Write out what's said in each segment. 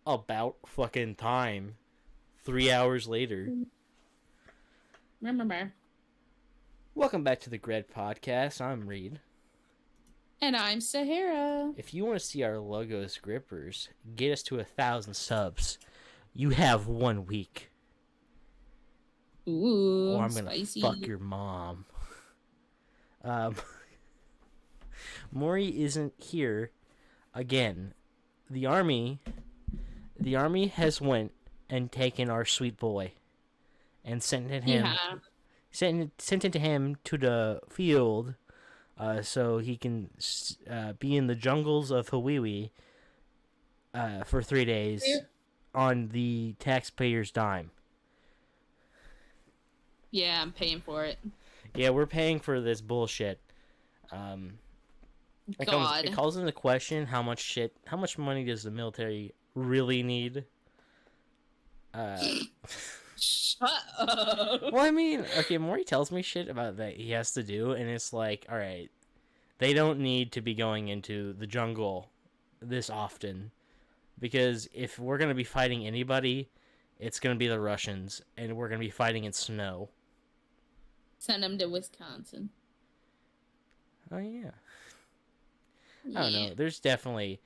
About fucking time. 3 hours later. Remember. Welcome back to the Gred podcast. I'm Reid. And I'm Sahara. If you want to see our logos grippers get us to 1,000 subs, you have 1 week. Ooh, Or I'm gonna spicy. fuck your mom. Maury isn't here again. The army has went and taken our sweet boy and sent it to him to the field, so he can be in the jungles of Hawiwi for 3 days on the taxpayer's dime. Yeah, I'm paying for it. Yeah, we're paying for this bullshit. It calls into question how much money does the military really need? Shut up. Well, I mean, okay, Maury tells me shit about that he has to do, and it's like, all right, they don't need to be going into the jungle this often, because if we're gonna be fighting anybody, it's gonna be the Russians, and we're gonna be fighting in snow. Send them to Wisconsin. Oh yeah. I don't know. There's definitely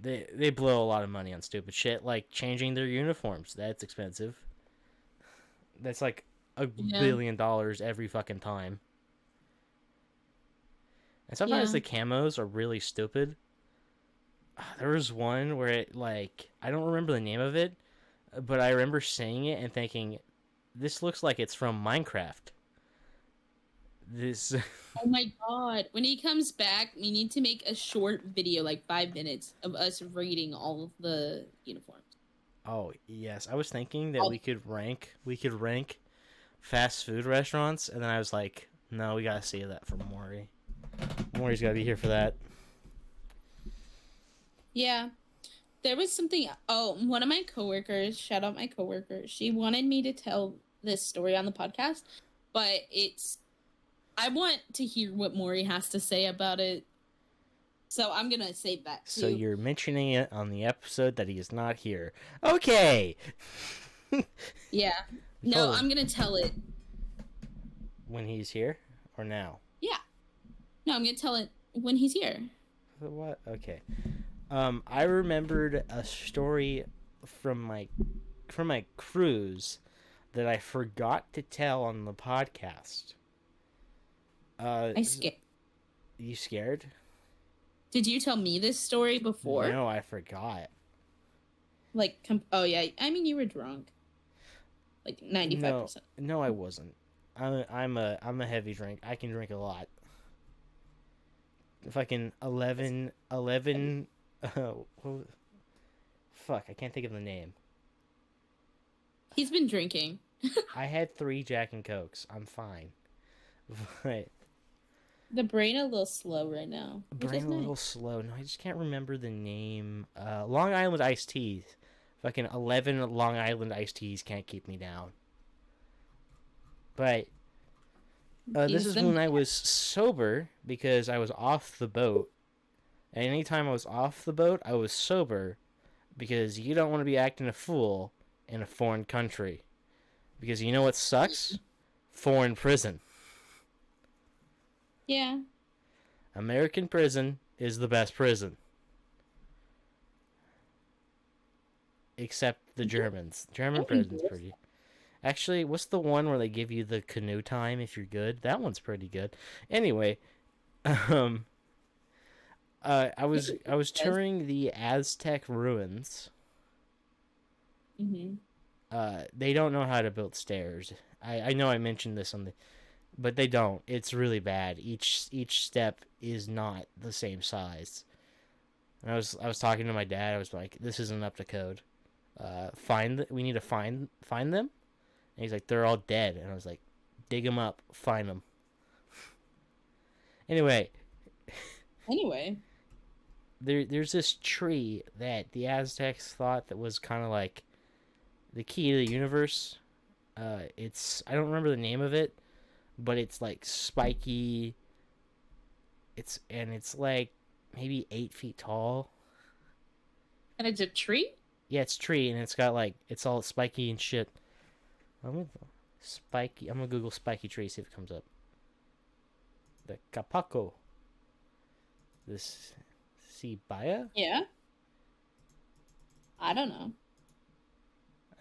they blow a lot of money on stupid shit like changing their uniforms. That's expensive. That's like $1 billion every fucking time. And sometimes the camos are really stupid. There was one where it like I don't remember the name of it, but I remember seeing it and thinking, this looks like it's from Minecraft. This. Oh my god! When he comes back, we need to make a short video, like 5 minutes, of us reading all of the uniforms. Oh yes, I was thinking that we could rank fast food restaurants, and then I was like, no, we gotta save that for Maury. Maury's gotta be here for that. Yeah, there was something. Oh, one of my coworkers, shout out my coworker, she wanted me to tell this story on the podcast, but I want to hear what Maury has to say about it. So I'm going to save that too. So you're mentioning it on the episode that he is not here. Okay. Yeah. No, I'm going to tell it. When he's here or now? Yeah. No, I'm going to tell it when he's here. What? Okay. I remembered a story from my cruise that I forgot to tell on the podcast. I scared. You scared? Did you tell me this story before? No, I forgot. Like, oh yeah. I mean, you were drunk. Like 95%. No, I wasn't. I'm a heavy drink. I can drink a lot. Fucking 11. Fuck, I can't think of the name. He's been drinking. I had 3 Jack and Cokes. I'm fine. But the brain a little slow right now. Brain a little slow. No, I just can't remember the name. Long Island iced teas. Fucking 11 Long Island iced teas can't keep me down. But this is when I was sober because I was off the boat. And anytime I was off the boat, I was sober because you don't want to be acting a fool in a foreign country. Because you know what sucks? Foreign prison. Yeah. American prison is the best prison. Except the Germans. German prison's pretty. Actually, what's the one where they give you the canoe time if you're good? That one's pretty good. Anyway, I was touring the Aztec ruins. Mm-hmm. They don't know how to build stairs. I know I mentioned this but they don't. It's really bad. Each step is not the same size. And I was talking to my dad. I was like, "This isn't up to code. We need to find them." And he's like, "They're all dead." And I was like, "Dig them up, find them." Anyway, there's this tree that the Aztecs thought that was kind of like the key to the universe. I don't remember the name of it. But it's like spiky. It's like maybe 8 feet tall. And it's a tree? Yeah, it's tree, and it's got like it's all spiky and shit. I'm gonna spiky. I'm gonna Google spiky tree, see if it comes up. The Capaco. This Cibaya? Yeah. I don't know.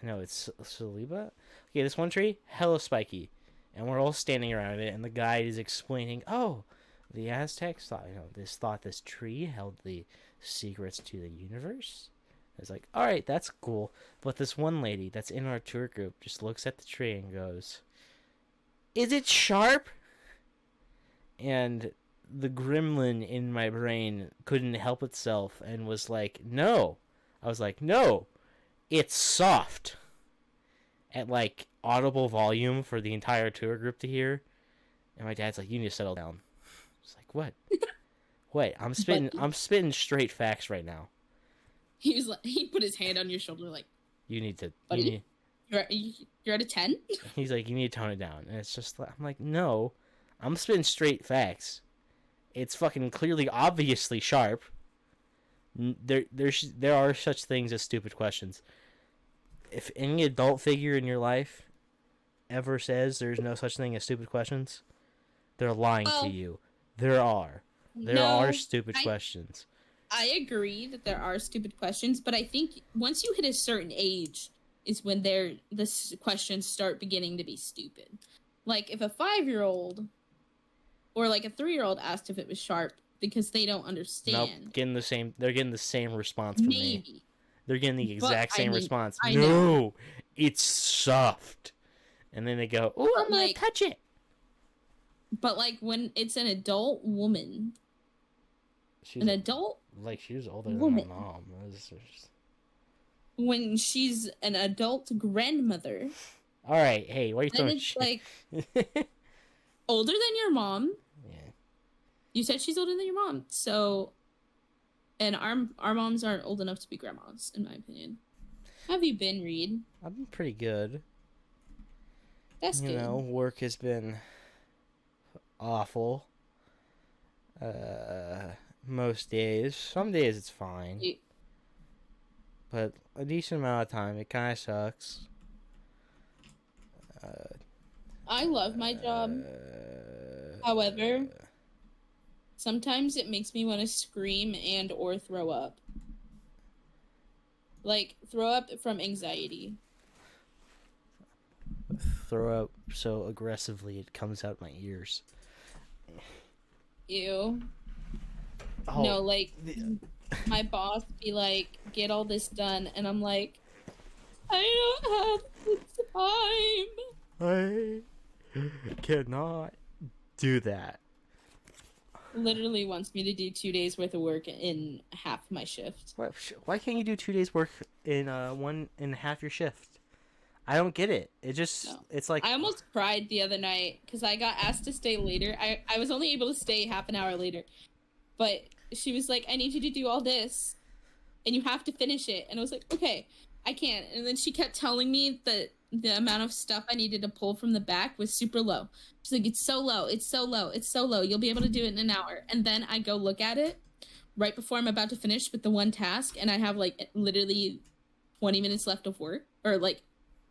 No, it's Saliba. Okay, this one tree, hella spiky, and we're all standing around it, and the guide is explaining, "Oh, the Aztecs thought, this tree held the secrets to the universe." It's like, all right, that's cool, but this one lady that's in our tour group just looks at the tree and goes, "Is it sharp?" And the gremlin in my brain couldn't help itself and was like, "No." I was like, "No, it's soft," at like audible volume for the entire tour group to hear. And my dad's like, "You need to settle down." It's like, what? Wait, I'm spitting straight facts right now. He was like, he put his hand on your shoulder, like, You need to. buddy, you're at a 10. He's like, you need to tone it down, and it's just I'm like, no, I'm spitting straight facts. It's fucking clearly, obviously sharp. There are such things as stupid questions. If any adult figure in your life ever says there's no such thing as stupid questions, they're lying to you. There are stupid questions. I agree that there are stupid questions, but I think once you hit a certain age is when the questions start beginning to be stupid. Like if a 5-year-old or like a 3-year-old asked if it was sharp because they don't understand. Nope, they're getting the same response from me. They're getting the exact same response. I No, know. It's soft. And then they go, "Oh, I'm gonna touch it." But like when it's an adult woman, she was older than my mom. When she's an adult grandmother. All right, hey, why are you throwing shit? Like older than your mom. Yeah. You said she's older than your mom, so. And our moms aren't old enough to be grandmas, in my opinion. How have you been, Reid? I've been pretty good. That's good. Work has been awful. Most days. Some days it's fine. But a decent amount of time, it kind of sucks. I love my job. However, sometimes it makes me want to scream and or throw up. Like, throw up from anxiety. Throw up so aggressively it comes out my ears. Ew. Oh, no, like, my boss be like, get all this done, and I'm like, I don't have the time. I cannot do that. Literally wants me to do 2 days worth of work in half my shift. Why can't you do 2 days work in half your shift? I don't get it. It's like I almost cried the other night because I got asked to stay later. I was only able to stay half an hour later, but she was like, "I need you to do all this, and you have to finish it." And I was like, "Okay, I can't." And then she kept telling me that the amount of stuff I needed to pull from the back was super low. She's like, "It's so low. It's so low. It's so low. You'll be able to do it in an hour." And then I go look at it right before I'm about to finish with the one task, and I have like literally 20 minutes left of work, or like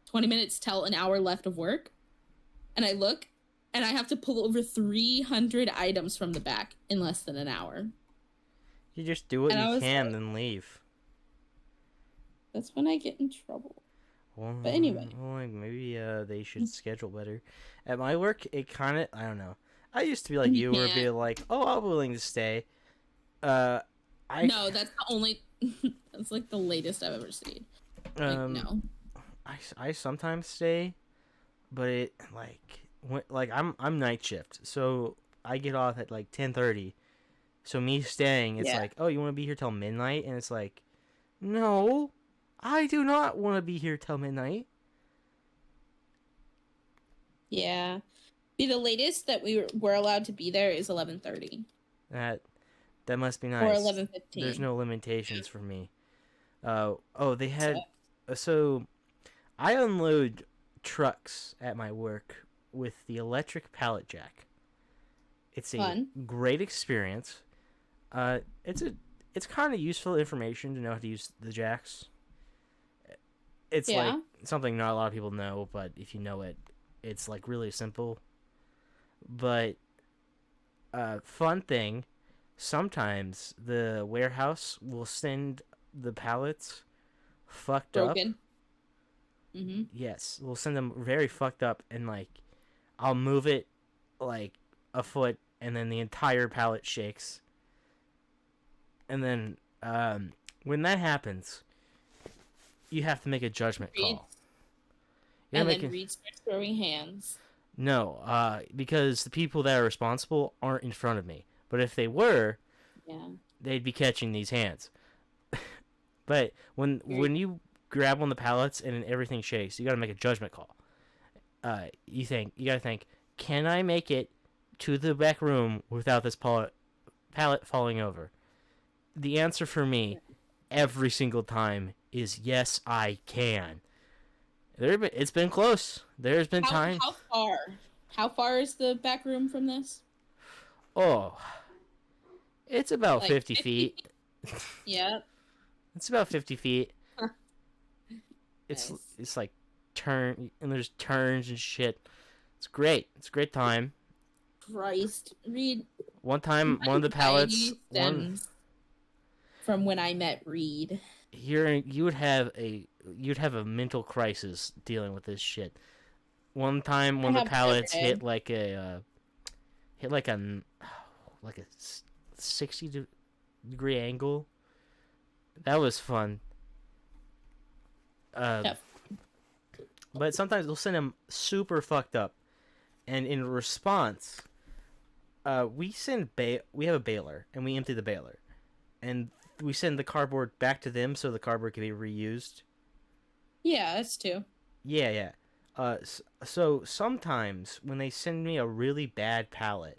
20 minutes till an hour left of work. And I look, and I have to pull over 300 items from the back in less than an hour. You just do what you can, then leave. That's when I get in trouble. Well, but anyway. Well, maybe they should schedule better. At my work, it kind of, I don't know. I used to be like you, where be like, "Oh, I'm willing to stay." No, that's the only. That's like the latest I've ever stayed. No. I sometimes stay, but it I'm night shift, so I get off at like 10:30. So me staying, it's like, "Oh, you want to be here till midnight?" And it's like, "No, I do not want to be here till midnight." Yeah, the latest that we're allowed to be there is 11:30. That must be nice. Or 11:15. There's no limitations for me. They had so I unload trucks at my work with the electric pallet jack. It's a great experience. It's kind of useful information to know how to use the jacks. It's like Yeah. something not a lot of people know, but if you know it, it's like really simple. But fun thing, sometimes the warehouse will send the pallets fucked up. Broken. Mm-hmm. Yes, we'll send them very fucked up, and like I'll move it like a foot, and then the entire pallet shakes. And then when that happens, you have to make a judgment Reid, call. You gotta and make then a, Reid starts throwing hands. no, because the people that are responsible aren't in front of me. But if they were, Yeah. they'd be catching these hands. But when Very you grab on the pallets and everything shakes, you got to make a judgment call. You got to think, can I make it to the back room without this pallet falling over? The answer for me, every single time, is yes, I can. It's been close. There's been times. How far? How far is the back room from this? Oh, it's about Like 50 feet. Yeah. It's about 50 feet. It's Nice. it's like turn and there's turns and shit. It's great. It's a great time. Christ, Reid. One time, one of the pallets, Stems from when I met Reid. you'd have a mental crisis dealing with this shit. One time, one of the pallets hit like a 60-degree angle. That was fun. Yep. But sometimes they'll send them super fucked up, and in response, we have a baler, and we empty the baler, and we send the cardboard back to them so the cardboard can be reused. Yeah, that's two. Yeah. So sometimes when they send me a really bad pallet,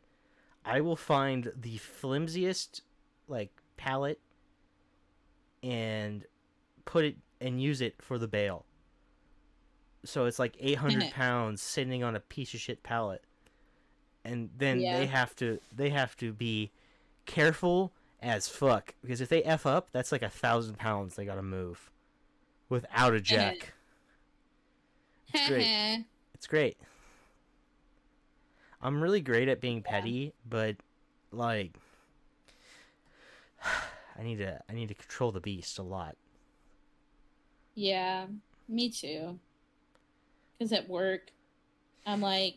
I will find the flimsiest like pallet and put it and use it for the bale. So it's like 800 pounds sitting on a piece of shit pallet, and then they have to be careful as fuck, because if they f up, that's like 1,000 pounds they gotta move without a jack. It's great. It's great. I'm really great at being petty, but like I need to control the beast a lot. Yeah, me too. Because at work, I'm like,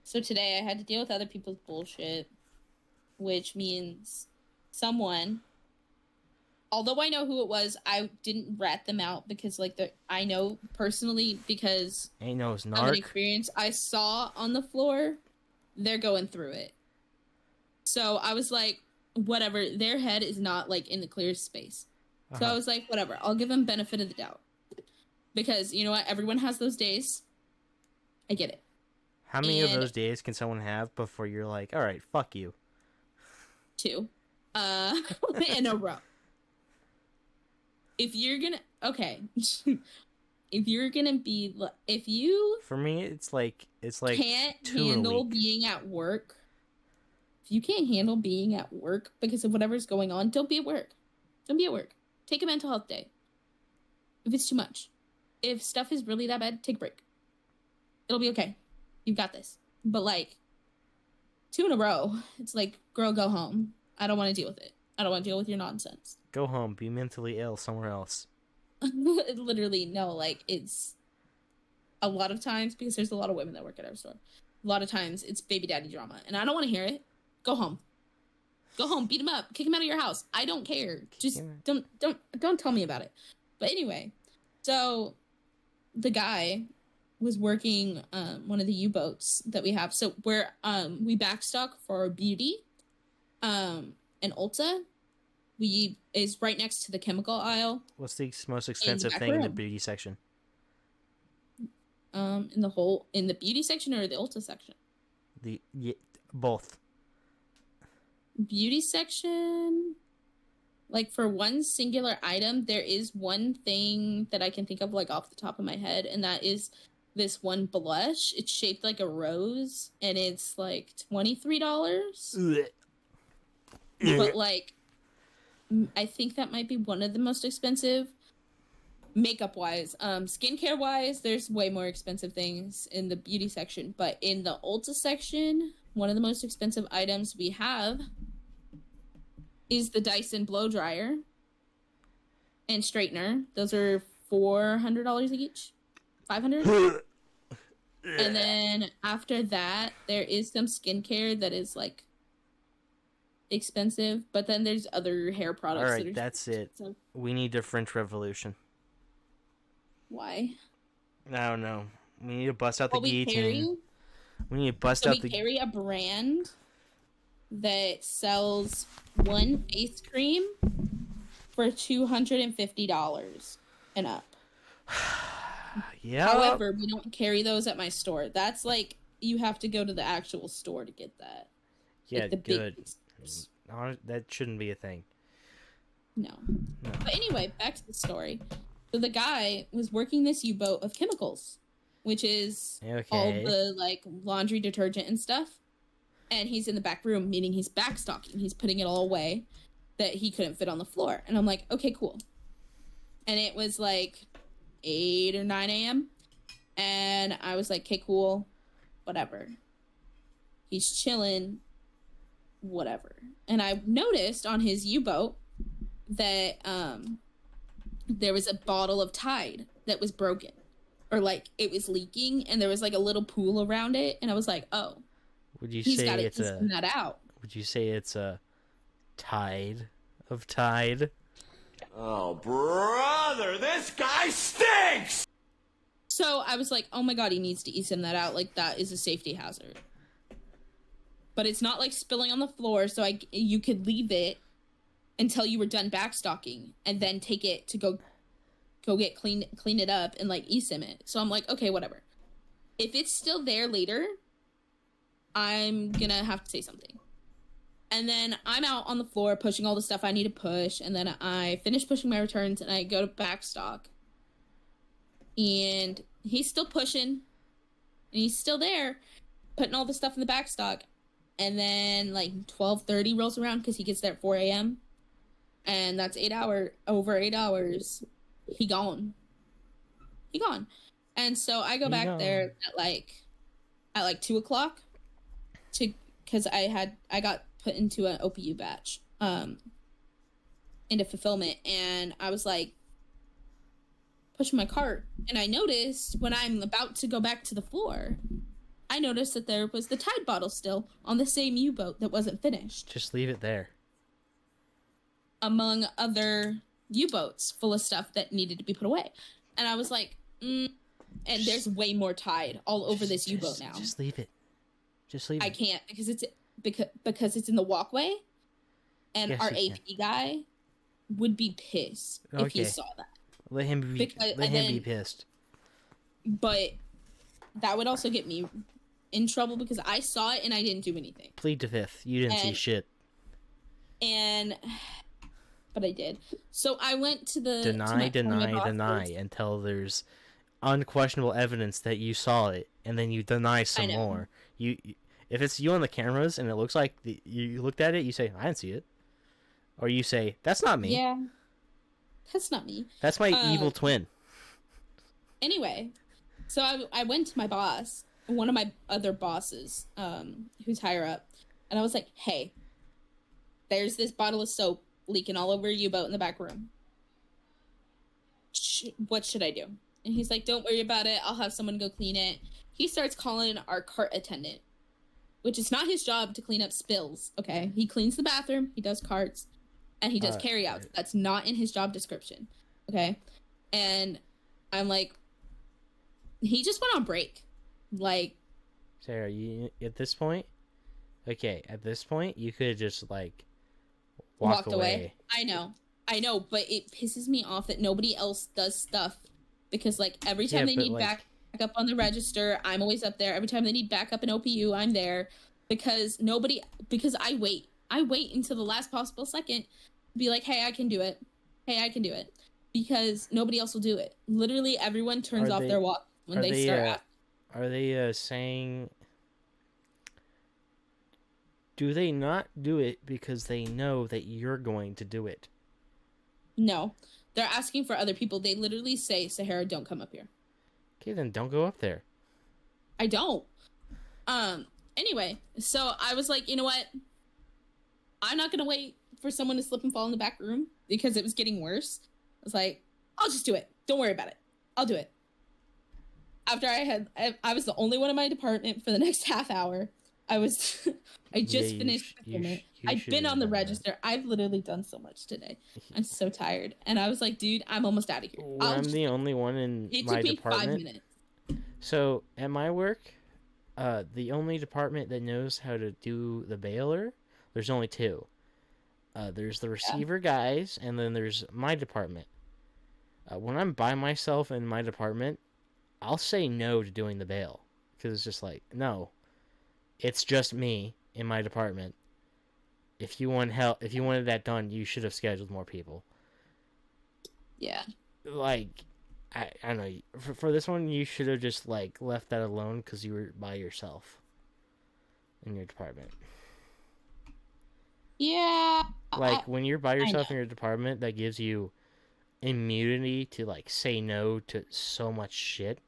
so today I had to deal with other people's bullshit, which means someone, although I know who it was, I didn't rat them out because I know personally because ain't no snark. of an experience I saw on the floor, they're going through it. So I was like, whatever, their head is not like in the clearest space. So I was like, whatever, I'll give them benefit of the doubt. Because, you know what, everyone has those days. I get it. How many of those days can someone have before you're like, all right, fuck you? 2. In a row. If you're gonna... Okay. If you're gonna be... If you... For me, it's like can't handle being at work... If you can't handle being at work because of whatever's going on, don't be at work. Don't be at work. Take a mental health day. If it's too much. If stuff is really that bad, take a break. It'll be okay. You've got this. But like 2 in a row, it's like, girl, go home. I don't want to deal with it. I don't want to deal with your nonsense. Go home. Be mentally ill somewhere else. Literally, no. Like, it's a lot of times, because there's a lot of women that work at our store. A lot of times it's baby daddy drama, and I don't want to hear it. Go home. Go home. Beat him up. Kick him out of your house. I don't care. Just don't tell me about it. But anyway, so the guy was working one of the U-boats that we have. So we're we backstock for beauty, and Ulta. Is right next to the chemical aisle. What's the most expensive thing in the beauty section? In the beauty section or the Ulta section? Both. Beauty section, like for one singular item, there is one thing that I can think of like off the top of my head, and that is this one blush. It's shaped like a rose, and it's like $23. But like, I think that might be one of the most expensive. makeup wise, skincare wise, there's way more expensive things in the beauty section, but in the Ulta section, one of the most expensive items we have is the Dyson blow dryer and straightener. Those are $400 each. 500. And then after that, there is some skincare that is like expensive, but then there's other hair products. All right, that's it. We need the French Revolution. Why? I don't know. We need to bust out the guillotine. We need to we carry a brand that sells one face cream for $250 and up. Yeah. However, we don't carry those at my store. That's like you have to go to the actual store to get that. Yeah, like the good. That shouldn't be a thing. No. But anyway, back to the story. So the guy was working this U-boat of chemicals, which is all the like laundry detergent and stuff. And he's in the back room, meaning he's backstocking. He's putting it all away that he couldn't fit on the floor. And I'm like, okay, cool. And it was like 8 or 9 a.m. And I was like, okay, cool. Whatever. He's chilling. Whatever. And I noticed on his U-boat that there was a bottle of Tide that was broken. Or like it was leaking and there was like a little pool around it. And I was like, oh. He's got to clean that out. Would you say it's a Tide of Tide? Oh, brother, this guy stinks! So I was like, oh my god, he needs to e-sim that out. Like, that is a safety hazard. But it's not like spilling on the floor, so you could leave it until you were done backstocking and then take it to go get clean it up and like e-sim it. So I'm like, okay, whatever. If it's still there later, I'm gonna have to say something. And then I'm out on the floor pushing all the stuff I need to push, and then I finish pushing my returns and I go to backstock. And he's still pushing, and he's still there, putting all the stuff in the backstock. And then like 12:30 rolls around because he gets there at 4 a.m. And that's over 8 hours. He gone. And so I go back there at like 2 o'clock because I got put into an OPU batch into fulfillment, and I was like pushing my cart, and I noticed when I'm about to go back to the floor, I noticed that there was the Tide bottle still on the same U-boat that wasn't finished. Just leave it there. Among other U-boats full of stuff that needed to be put away. And I was like, and there's way more Tide all over this U-boat now. Just leave it. I can't because it's in the walkway, and our AP guy would be pissed if he saw that. Let him be pissed. But that would also get me in trouble because I saw it and I didn't do anything. Plead to fifth. You didn't see shit. But I did. So I went to the deny until there's unquestionable evidence that you saw it, and then you deny some more. If it's you on the cameras and it looks like you looked at it, you say, I didn't see it. Or you say, that's not me. Yeah. That's not me. That's my evil twin. Anyway, so I went to my boss, one of my other bosses, who's higher up, and I was like, hey, there's this bottle of soap leaking all over your U-boat in the back room. What should I do? And he's like, don't worry about it. I'll have someone go clean it. He starts calling our cart attendant, which is not his job to clean up spills, okay? He cleans the bathroom, he does carts, and he does carry-outs. That's not in his job description, okay? And I'm like, he just went on break. Like, Sarah, you at this point? Okay, at this point, you could just, like, walked away. I know, but it pisses me off that nobody else does stuff because, like, every time they need back up on the register, I'm always up there. Every time they need backup in OPU, I'm there because I wait until the last possible second to be like, hey, I can do it. Because nobody else will do it. Literally everyone turns off their walk when they start. Are they saying, do they not do it because they know that you're going to do it? No. They're asking for other people. They literally say, Sahara, don't come up here. Okay, then don't go up there. I don't. Anyway, so I was like, you know what? I'm not going to wait for someone to slip and fall in the back room because it was getting worse. I was like, I'll just do it. Don't worry about it. I'll do it. After I was the only one in my department for the next half hour. I just finished. I've been on the register. I've literally done so much today. I'm so tired. And I was like, dude, I'm almost out of here. I'm the only one in my department. It took me 5 minutes. So at my work, the only department that knows how to do the bailer, there's only two. There's the receiver guys, and then there's my department. When I'm by myself in my department, I'll say no to doing the bail. Because it's just like, no. It's just me in my department. If you want help, if you wanted that done, you should have scheduled more people. Yeah. Like, I don't know. For this one, you should have just, like, left that alone because you were by yourself in your department. Yeah. Like, when you're by yourself in your department, that gives you immunity to, like, say no to so much shit.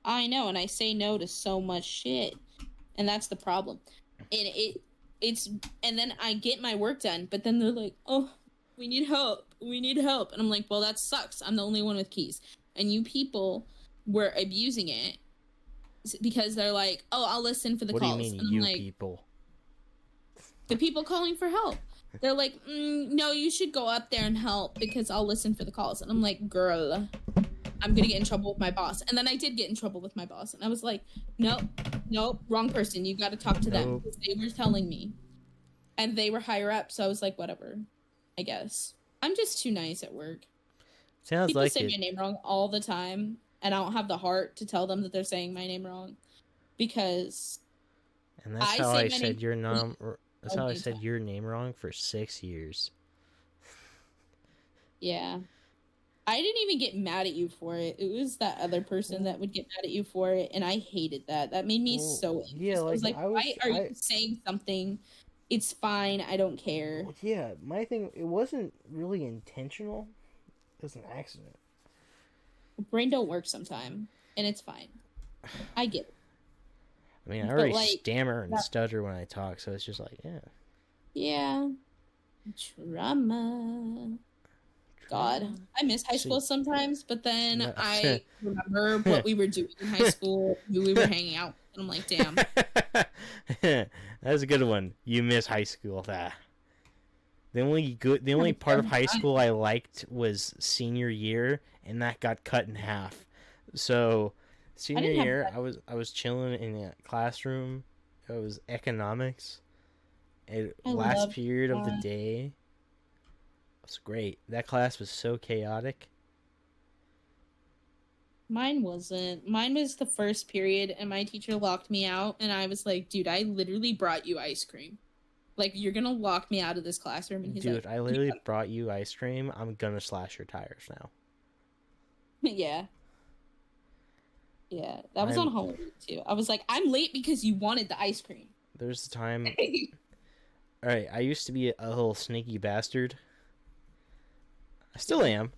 I know, and I say no to so much shit. And that's the problem. And and then I get my work done, but then they're like, oh, we need help. And I'm like, well, that sucks. I'm the only one with keys. And you people were abusing it because they're like, oh, I'll listen for the calls. What do you mean, and I'm you like, people? The people calling for help. They're like, no, you should go up there and help because I'll listen for the calls. And I'm like, girl, I'm going to get in trouble with my boss. And then I did get in trouble with my boss. And I was like, nope, wrong person. You got to talk to them. Because they were telling me. And they were higher up. So I was like, whatever, I guess. I'm just too nice at work. Sounds People like say my name wrong all the time. And I don't have the heart to tell them that they're saying my name wrong. Because and that's how I said your name. That's how I said your name wrong for 6 years. Yeah. I didn't even get mad at you for it. It was that other person that would get mad at you for it, and I hated that. That made me so angry. Yeah, like, I was like, why are you saying something? It's fine. I don't care. Yeah, my thing, it wasn't really intentional. It was an accident. Brain don't work sometime, and it's fine. I get it. I mean, I already stammer and stutter when I talk, so it's just like, yeah. Yeah. Trauma. God, I miss high school sometimes, but then I remember what we were doing in high school, who we were hanging out with, and I'm like, damn. That's a good one. You miss high school. The only part of high school I liked was senior year, and that got cut in half. So senior year, I was chilling in a classroom. It was economics. Last period of the day. It was great. That class was so chaotic. Mine wasn't. Mine was the first period, and my teacher locked me out, and I was like, dude, I literally brought you ice cream. Like, you're gonna lock me out of this classroom? And he's like, dude, I literally brought you ice cream. I'm gonna slash your tires now. Yeah. Yeah, that was on Halloween, too. I was like, I'm late because you wanted the ice cream. There's the time... Alright, I used to be a little sneaky bastard. I still am.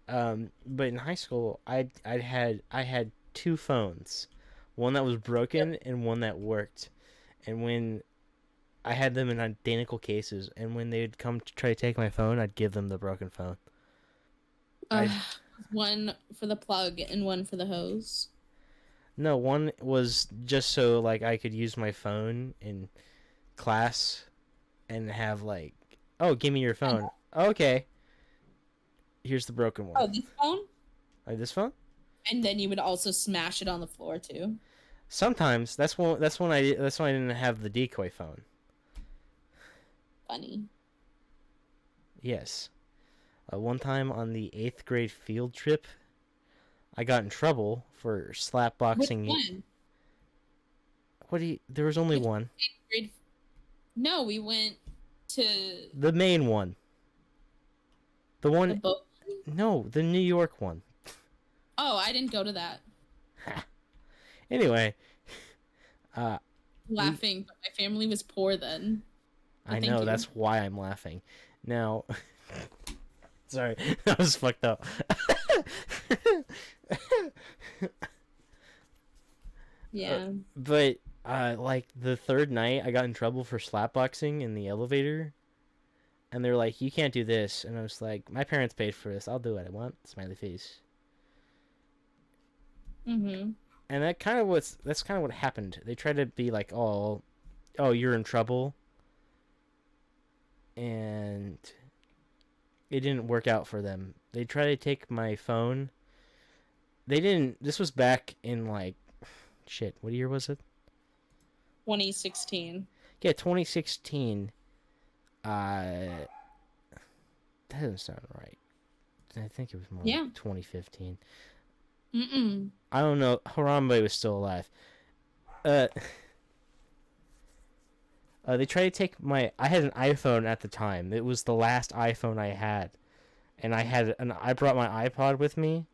But in high school, I had two phones. One that was broken and one that worked. And when I had them in identical cases, and when they'd come to try to take my phone, I'd give them the broken phone. One for the plug and one for the hose. No, one was just so like I could use my phone in class and have like, oh, give me your phone. Okay. Here's the broken one. Oh, this phone? Like this phone? And then you would also smash it on the floor too. Sometimes that's when I didn't have the decoy phone. Funny. Yes. One time on the 8th grade field trip, I got in trouble for slap boxing. Which one? There was only one. 8th grade. No, we went to the main one. The one. No, the New York one. Oh, I didn't go to that. Anyway. Laughing, but my family was poor then. I know, that's why I'm laughing. Now, Sorry, that was fucked up. Yeah. But like the third night, I got in trouble for slapboxing in the elevator, and they're like, "You can't do this," and I was like, "My parents paid for this. I'll do what I want." Smiley face. Mm-hmm. And that's kind of what happened. They tried to be like, "Oh, you're in trouble," and it didn't work out for them. They tried to take my phone. They didn't. This was back in like, shit. What year was it? 2016. Yeah, 2016. That doesn't sound right. I think it was more like 2015. Mm-mm. I don't know. Harambe was still alive. They tried to take my. I had an iPhone at the time. It was the last iPhone I had, and I brought my iPod with me,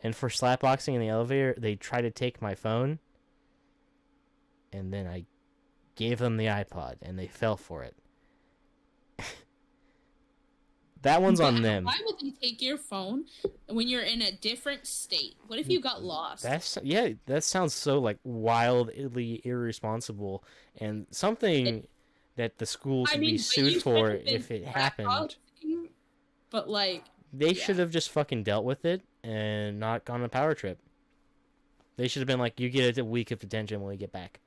and for slapboxing in the elevator, they tried to take my phone, and then I gave them the iPod, and they fell for it. That one's on them. Why would they take your phone when you're in a different state? What if you got lost? That sounds so like wildly irresponsible, and something that the school could be sued for if it happened. But like, they should have just fucking dealt with it and not gone on a power trip. They should have been like, "You get a week of detention when we get back."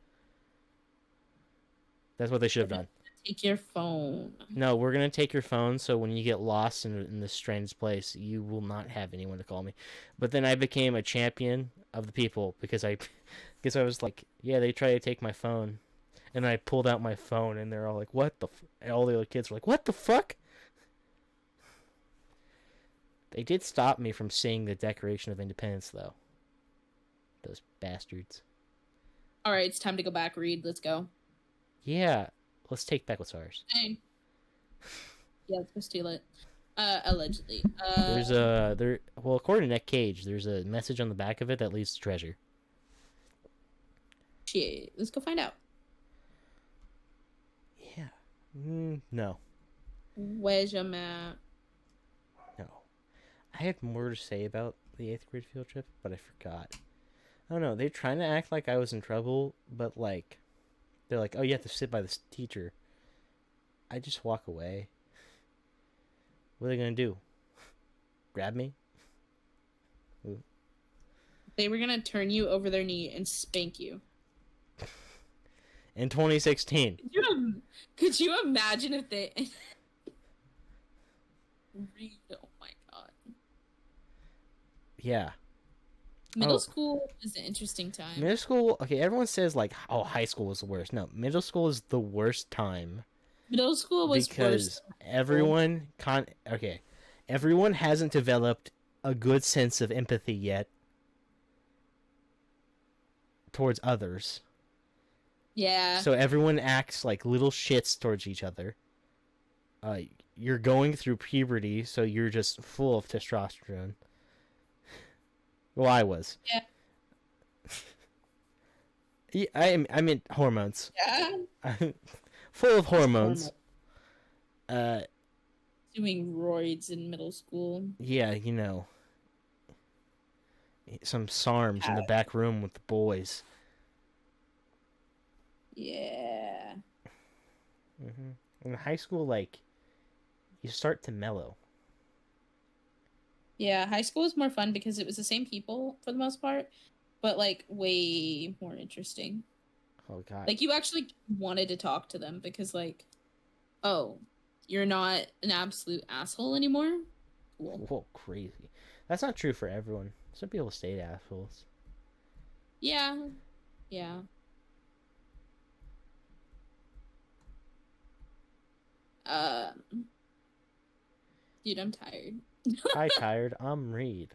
That's what they should have done. Take your phone. No, we're gonna take your phone, so when you get lost in this strange place, you will not have anyone to call me. But then I became a champion of the people because I was like, yeah, they tried to take my phone, and I pulled out my phone, and they're all like, what the? And all the other kids were like, what the fuck? They did stop me from seeing the Declaration of Independence, though. Those bastards. All right, it's time to go back, Reid. Let's go. Yeah. Let's take back what's ours. Hey. Yeah, let's go steal it. Allegedly. Well, according to Nick Cage, there's a message on the back of it that leads to treasure. Shit, let's go find out. Yeah. No. Where's your map? No. I had more to say about the 8th grade field trip, but I forgot. I don't know. They're trying to act like I was in trouble, but like... They're like, oh, you have to sit by this teacher. I just walk away. What are they going to do? Grab me? Ooh. They were going to turn you over their knee and spank you. In 2016. Could you imagine if they... Reid, oh my god. Yeah. Middle school is an interesting time. Middle school, okay, everyone says like, oh, high school was the worst. No, middle school is the worst time. Middle school was because everyone everyone hasn't developed a good sense of empathy yet towards others. Yeah. So everyone acts like little shits towards each other. You're going through puberty, so you're just full of testosterone. Well, I was. Yeah. I meant hormones. Yeah. Full of hormones. Doing roids in middle school. Yeah, you know. Some SARMs in the back room with the boys. Yeah. In high school, like, you start to mellow. Yeah, high school was more fun because it was the same people for the most part, but like way more interesting. Oh god. Like you actually wanted to talk to them because like, oh, you're not an absolute asshole anymore? Cool. Whoa, crazy. That's not true for everyone. Some people stay assholes. Yeah. Yeah. Dude, I'm tired. Hi, tired. I'm Reid.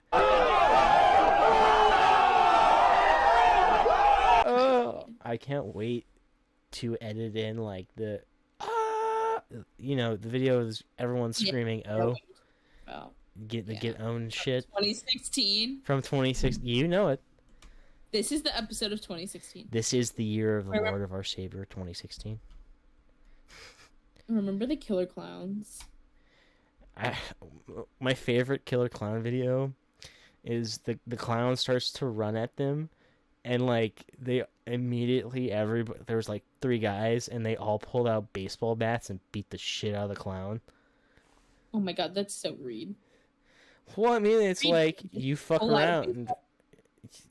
Oh, I can't wait to edit in like the the videos everyone's screaming oh. Get owned shit. 2016. From 2016. You know it. This is the episode of 2016. This is the year of the Lord of our Savior, 2016. Remember the killer clowns? I my favorite killer clown video is the clown starts to run at them, and like they immediately everybody there was like three guys and they all pulled out baseball bats and beat the shit out of the clown. Oh my god, that's so Reid. Well, I mean, it's Reid like just you fuck pull out a around, baseball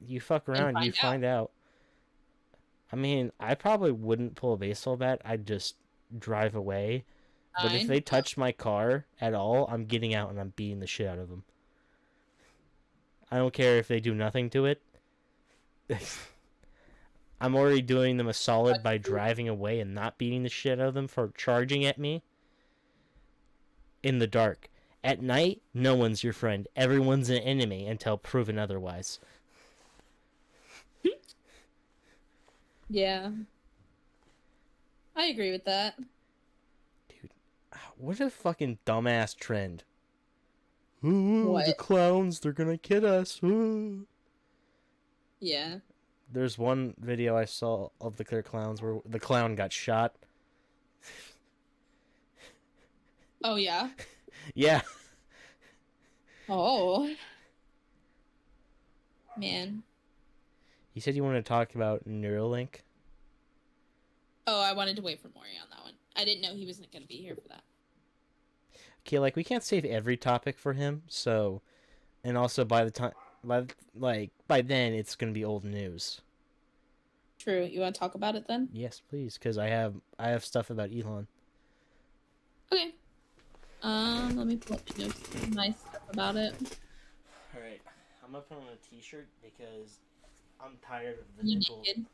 you fuck and around, you find out. find out. I mean, I probably wouldn't pull a baseball bat. I'd just drive away. But if Fine. they touch my car at all, I'm getting out and I'm beating the shit out of them. I don't care if they do nothing to it. I'm already doing them a solid by driving away and not beating the shit out of them for charging at me in the dark. At night, no one's your friend. Everyone's an enemy until proven otherwise. Yeah. I agree with that. Dude, what a fucking dumbass trend. Ooh, What? the clowns, they're gonna kid us. Ooh. Yeah. There's one video I saw of the clear clowns where the clown got shot. Oh, yeah? Yeah. Oh. Man. You said you wanted to talk about Neuralink? Oh, I wanted to wait for Maury on that one. I didn't know he wasn't going to be here for that. Okay, like we can't save every topic for him, so and also by then it's gonna be old news. True. You want to talk about it then? Yes, please, because I have stuff about Elon. Okay. Let me pull up notes, my stuff about it. All right, I'm gonna put on a T-shirt because I'm tired of the You nipples. naked?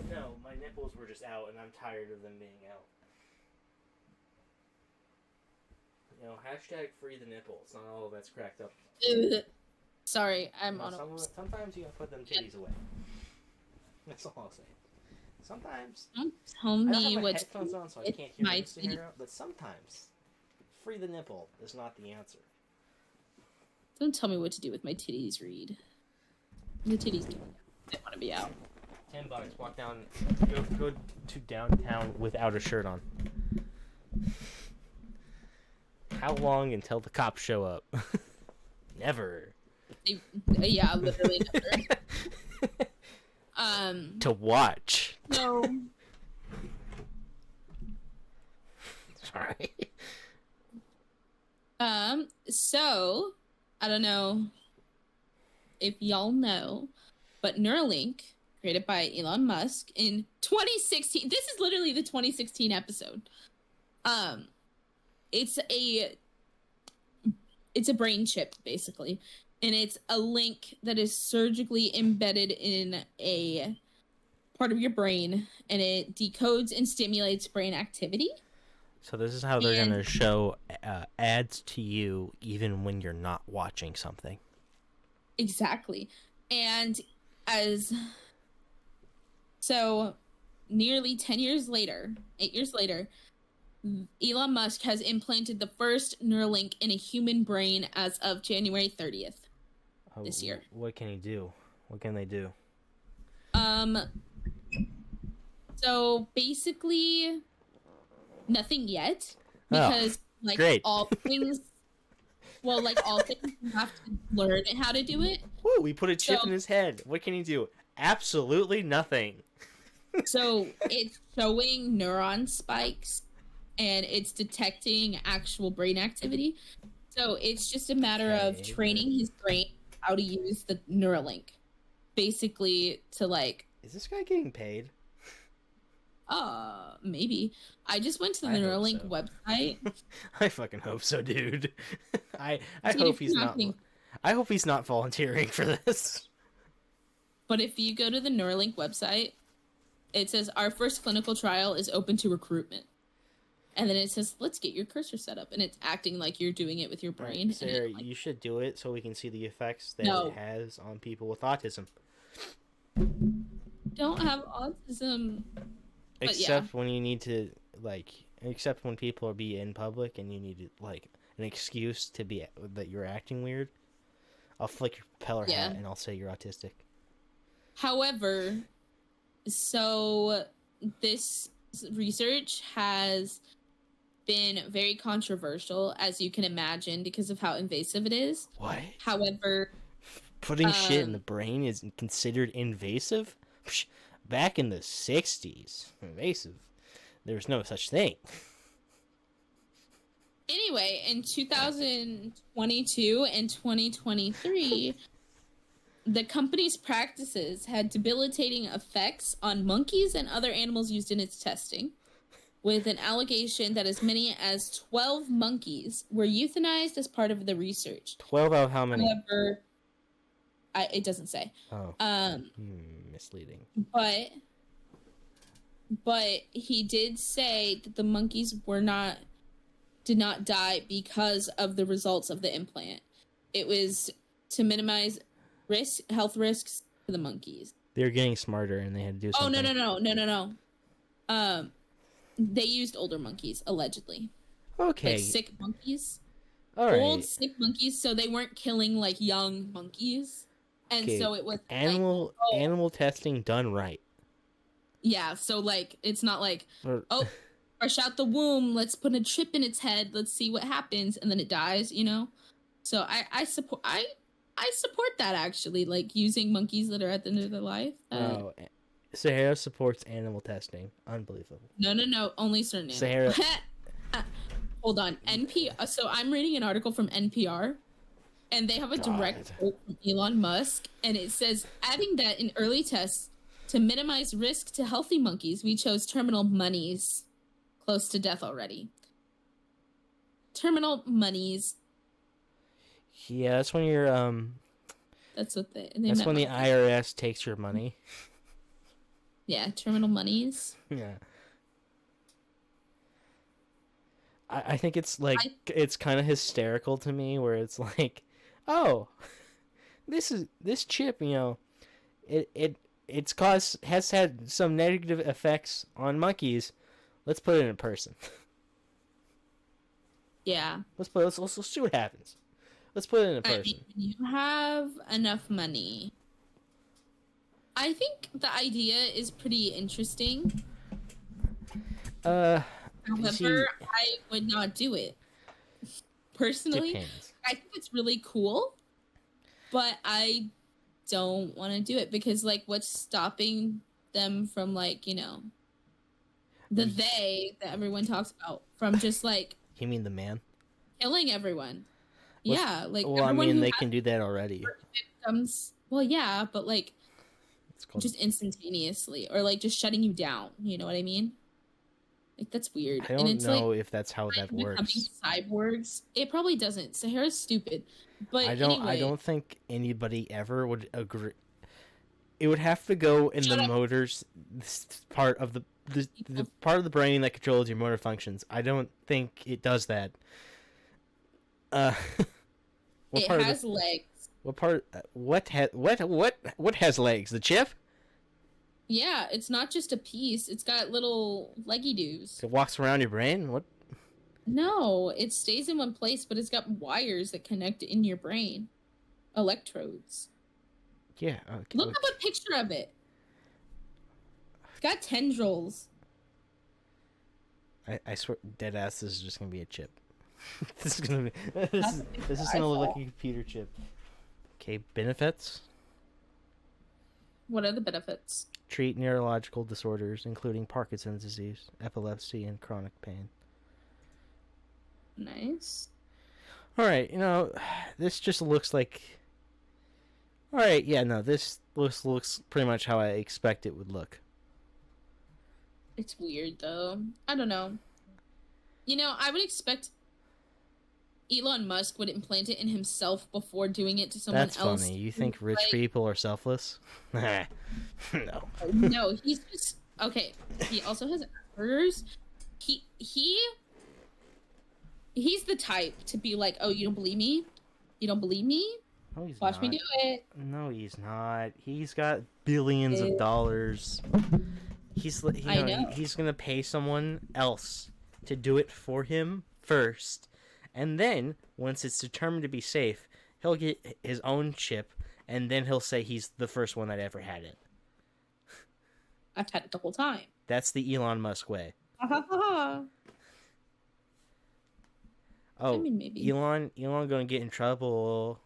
No, my nipples were just out, and I'm tired of them being out. You know, hashtag free the nipple. It's not all of that's cracked up. Ugh. Sorry, I'm No, on a... sometimes you gotta put them titties away. That's all I'll say. Sometimes Don't tell I don't me have my what to headphones do on, so I with can't hear my the scenario. But sometimes, free the nipple is not the answer. Don't tell me what to do with my titties, Reid. The titties don't want to be out. $10. Walk down. Go to downtown without a shirt on. How long until the cops show up? Never. Yeah, literally never. To watch. No. Sorry. So I don't know if y'all know, but Neuralink, created by Elon Musk in 2016. This is literally the 2016 episode. It's a brain chip, basically, and it's a link that is surgically embedded in a part of your brain, and it decodes and stimulates brain activity. So this is how they're going to show ads to you even when you're not watching something. Exactly. And so nearly 10 years later, 8 years later, Elon Musk has implanted the first Neuralink in a human brain as of January 30th this year. What can he do? What can they do? So basically nothing yet, because great. all things you have to learn how to do it. Woo, we put a chip in his head. What can he do? Absolutely nothing. So it's showing neuron spikes and it's detecting actual brain activity. So it's just a matter of training his brain how to use the Neuralink. Basically to Is this guy getting paid? Maybe. I just went to the Neuralink website. I fucking hope so, dude. I hope he's not. I hope he's not volunteering for this. But if you go to the Neuralink website, it says our first clinical trial is open to recruitment. And then it says, let's get your cursor set up. And it's acting like you're doing it with your brain. Sarah, you should do it so we can see the effects that it has on people with autism. Don't have autism. Except when you need to, except when people are in public and you need, an excuse to be, that you're acting weird. I'll flick your propeller hat and I'll say you're autistic. However, so this research has been very controversial, as you can imagine, because of how invasive it is. What? However, Putting shit in the brain is considered invasive? Psh, back in the 60s, invasive. There was no such thing. anyway, in 2022 and 2023, the company's practices had debilitating effects on monkeys and other animals used in its testing, with an allegation that as many as 12 monkeys were euthanized as part of the research. 12 out of how many? However, it doesn't say. Oh. Misleading. But he did say that the monkeys did not die because of the results of the implant. It was to minimize health risks to the monkeys. They're getting smarter and they had to do something. No. They used older monkeys, allegedly. Okay. Like sick monkeys. All right. Old sick monkeys, so they weren't killing like young monkeys. And Okay. so it was animal testing done right. Yeah, so like it's not like Or- fresh out the womb, let's put a chip in its head, let's see what happens, and then it dies, you know? So I support that, actually, like using monkeys that are at the end of their life. No. Sahara supports animal testing. Unbelievable. No, only certain Sahara. Hold on. So I'm reading an article from NPR, and they have a direct quote from Elon Musk, and it says, adding that in early tests, to minimize risk to healthy monkeys, we chose terminal monies close to death already. Terminal monies. Yeah, that's when you're That's what they that's meant when the by IRS takes your money. Yeah, terminal monies. Yeah. I think it's like it's kind of hysterical to me where it's like, oh, this chip, you know, has had some negative effects on monkeys. Let's put it in a person. Yeah. Let's see what happens. Let's put it in a person. I mean, you have enough money. I think the idea is pretty interesting. However, I would not do it. Personally, depends. I think it's really cool, but I don't want to do it because, like, what's stopping them from, like, you know, they that everyone talks about from just, like... You mean the man? Killing everyone. What's, yeah, like... Well, I mean, they can do that already. Victims, well, yeah, but, like, just instantaneously. Or, like, just shutting you down. You know what I mean? Like, that's weird. I don't know if that's how that works. Cyborgs. It probably doesn't. Sahara's stupid. But I anyway, don't think anybody ever would agree. It would have to go in the motors, this part of the part of the brain that controls your motor functions. I don't think it does that. It has legs. What part? What has legs? The chip? Yeah, it's not just a piece. It's got little leggy doos. It walks around your brain? What? No, it stays in one place, but it's got wires that connect in your brain. Electrodes. Yeah. Okay. Look up a picture of it. It's got tendrils. I swear, dead ass, this is just gonna be a chip. This is gonna look like a computer chip. Okay, benefits. What are the benefits? Treat neurological disorders, including Parkinson's disease, epilepsy, and chronic pain. Nice. Alright, you know, this just looks like... Alright, yeah, no, this looks pretty much how I expect it would look. It's weird, though. I don't know. You know, I would expect Elon Musk would implant it in himself before doing it to someone else. That's funny. You think rich people are selfless? No. No, he's just... Okay, he also has Asperger's. He's the type to be like, oh, you don't believe me? You don't believe me? No, he's Watch not. me do it. No, he's not. He's got billions of dollars. He's gonna pay someone else to do it for him first, and then once it's determined to be safe, he'll get his own chip, and then he'll say he's the first one that ever had it. I've had it the whole time. That's the Elon Musk way. Oh, I mean, maybe. Elon gonna get in trouble.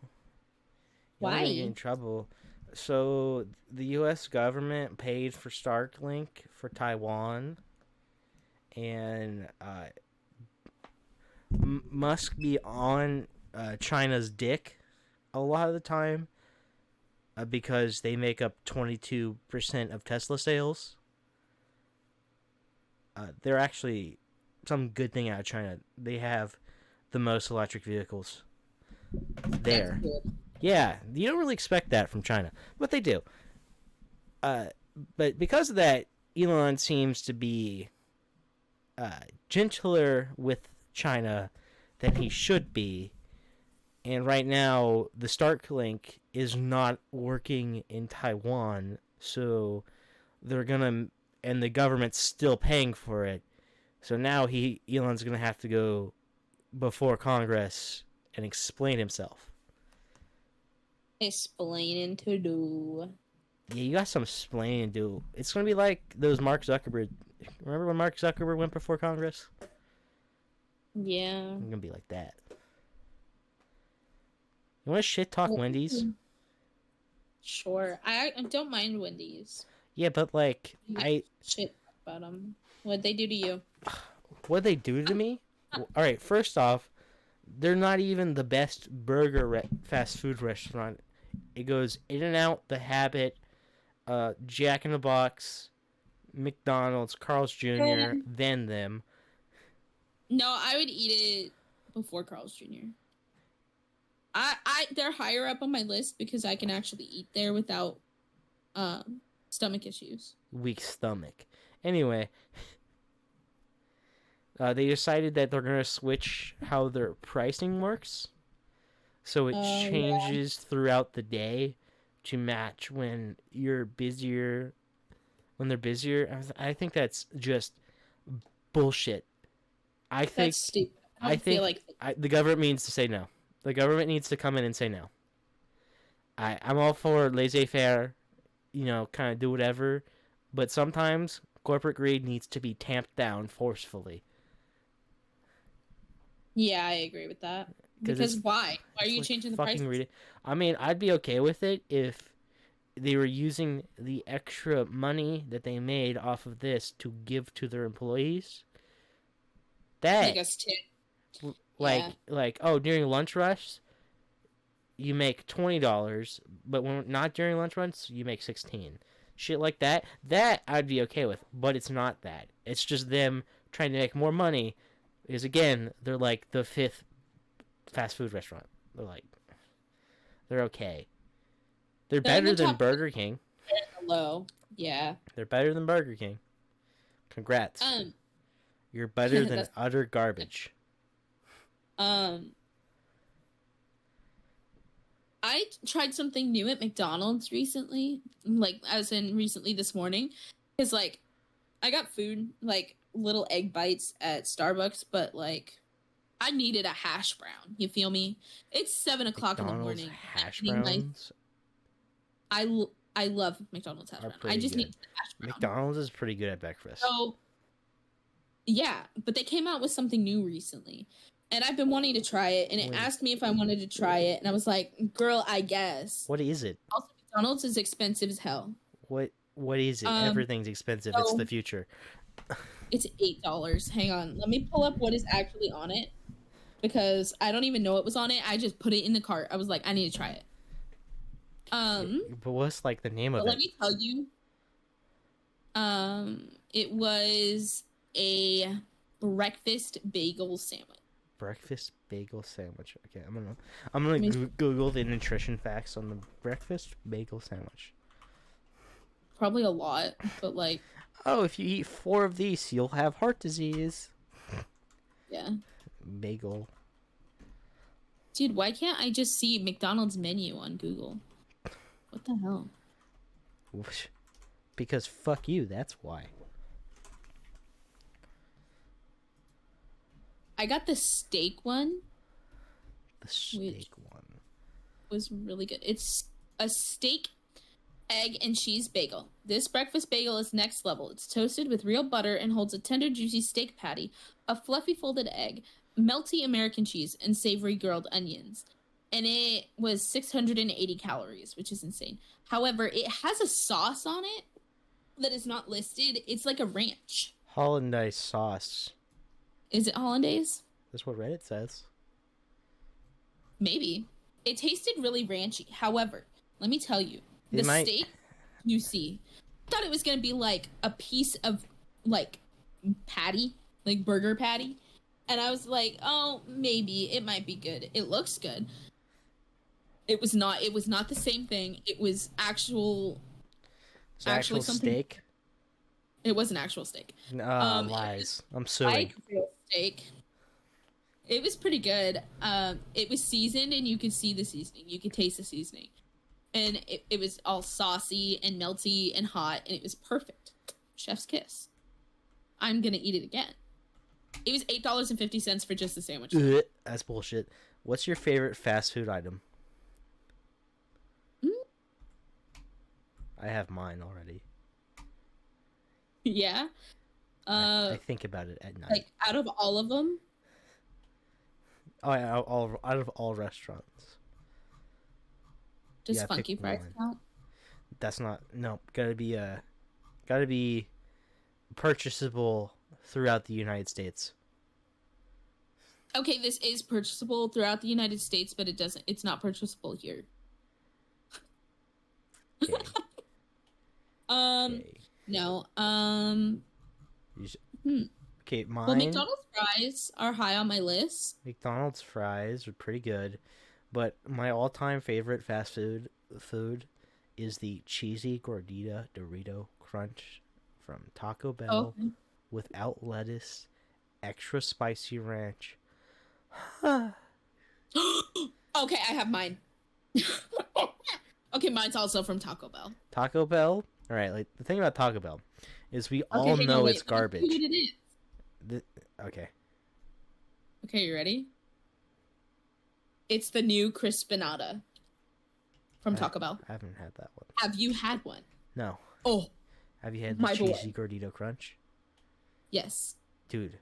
Elon gonna get Why? in trouble. So the U.S. government paid for Starlink for Taiwan, and Musk be on China's dick a lot of the time because they make up 22% of Tesla sales. They're actually some good thing out of China. They have the most electric vehicles there. That's good. Yeah, you don't really expect that from China, but they do. But because of that, Elon seems to be gentler with China than he should be. And right now, the Starlink is not working in Taiwan, so they're gonna, and the government's still paying for it. So now Elon's gonna have to go before Congress and explain himself. Explaining to do. Yeah, you got some explaining to do. It's gonna be like those Mark Zuckerberg. Remember when Mark Zuckerberg went before Congress? Yeah. It's gonna be like that. You want to shit talk Wendy's? Sure. I don't mind Wendy's. Yeah, but like Shit about them. What'd they do to you? what they do to me? All right, first off, they're not even the best fast food restaurant. It goes In-N-Out, The Habit, Jack in the Box, McDonald's, Carl's Jr., then them. No, I would eat it before Carl's Jr. They're higher up on my list because I can actually eat there without stomach issues. Weak stomach. Anyway, they decided that they're gonna switch how their pricing works, so it changes throughout the day to match when you're busier. When they're busier, I think that's just bullshit. I think That's stupid. I think the government needs to say no. The government needs to come in and say no. I'm all for laissez-faire, kind of do whatever, but sometimes corporate greed needs to be tamped down forcefully. Yeah, I agree with that. Because why? Why are you changing the price? I mean, I'd be okay with it if they were using the extra money that they made off of this to give to their employees. Like us too. During lunch rush, you make $20, but when not during lunch rush, you make 16. Shit like that. That I'd be okay with, but it's not that. It's just them trying to make more money, because again, they're like the 5th fast food restaurant. They're okay. They're better than Burger King. Low, yeah. They're better than Burger King. Congrats. You're better than utter garbage. I tried something new at McDonald's recently, as in recently this morning, because I got food, little egg bites at Starbucks, but I needed a hash brown. You feel me? It's 7:00 in the morning. Hash browns. I love McDonald's hash brown. I just need a hash brown. McDonald's is pretty good at breakfast. So, yeah, but they came out with something new recently. And I've been wanting to try it, and it asked me if I wanted to try it, and I was like, girl, I guess. What is it? Also, McDonald's is expensive as hell. What is it? Everything's expensive. It's the future. It's $8. Hang on. Let me pull up what is actually on it, because I don't even know what was on it. I just put it in the cart. I was like, I need to try it. But what's the name of it? Let me tell you. It was a breakfast bagel sandwich. Breakfast bagel sandwich. Okay, I'm gonna Google the nutrition facts on the breakfast bagel sandwich. Probably a lot, but oh, if you eat 4 of these, you'll have heart disease. Yeah. Bagel. Dude, why can't I just see McDonald's menu on Google? What the hell? Because fuck you, that's why. I got the steak one. The steak one was really good. It's a steak, egg, and cheese bagel. This breakfast bagel is next level. It's toasted with real butter and holds a tender, juicy steak patty, a fluffy folded egg, melty American cheese and savory grilled onions. And it was 680 calories, which is insane. However, it has a sauce on it that is not listed. It's like a ranch. Hollandaise sauce. Is it hollandaise? That's what Reddit says. Maybe. It tasted really ranchy. However, let me tell you, the steak you see, I thought it was going to be like a piece of like patty, like burger patty. And I was like, oh, maybe it might be good. It looks good. It was not the same thing. It was actual something. Steak? It was an actual steak. Lies. I'm suing. Like real steak. It was pretty good. It was seasoned, and you could see the seasoning. You could taste the seasoning. And it was all saucy and melty and hot, and it was perfect. Chef's kiss. I'm going to eat it again. It was $8.50 for just the sandwich. That's bullshit. What's your favorite fast food item? I have mine already. Yeah. I think about it at night. Like, out of all of them? Oh, yeah, out of all restaurants. Does Funky Fries count? That's not... No, gotta be purchasable throughout the United States. Okay, this is purchasable throughout the United States, but it's not purchasable here. Okay. Okay. No. Okay, mine... Well, McDonald's fries are high on my list. McDonald's fries are pretty good, but my all-time favorite fast food is the cheesy gordita Dorito Crunch from Taco Bell without lettuce, extra spicy ranch. Okay, I have mine. Okay, mine's also from Taco Bell. Taco Bell? All right, like the thing about Taco Bell is we all know it's garbage. What it is. Okay. Okay, you ready? It's the new Crispinata from Taco Bell. I haven't had that one. Have you had one? No. Oh. Have you had the cheesy gordito crunch? Yes. Dude.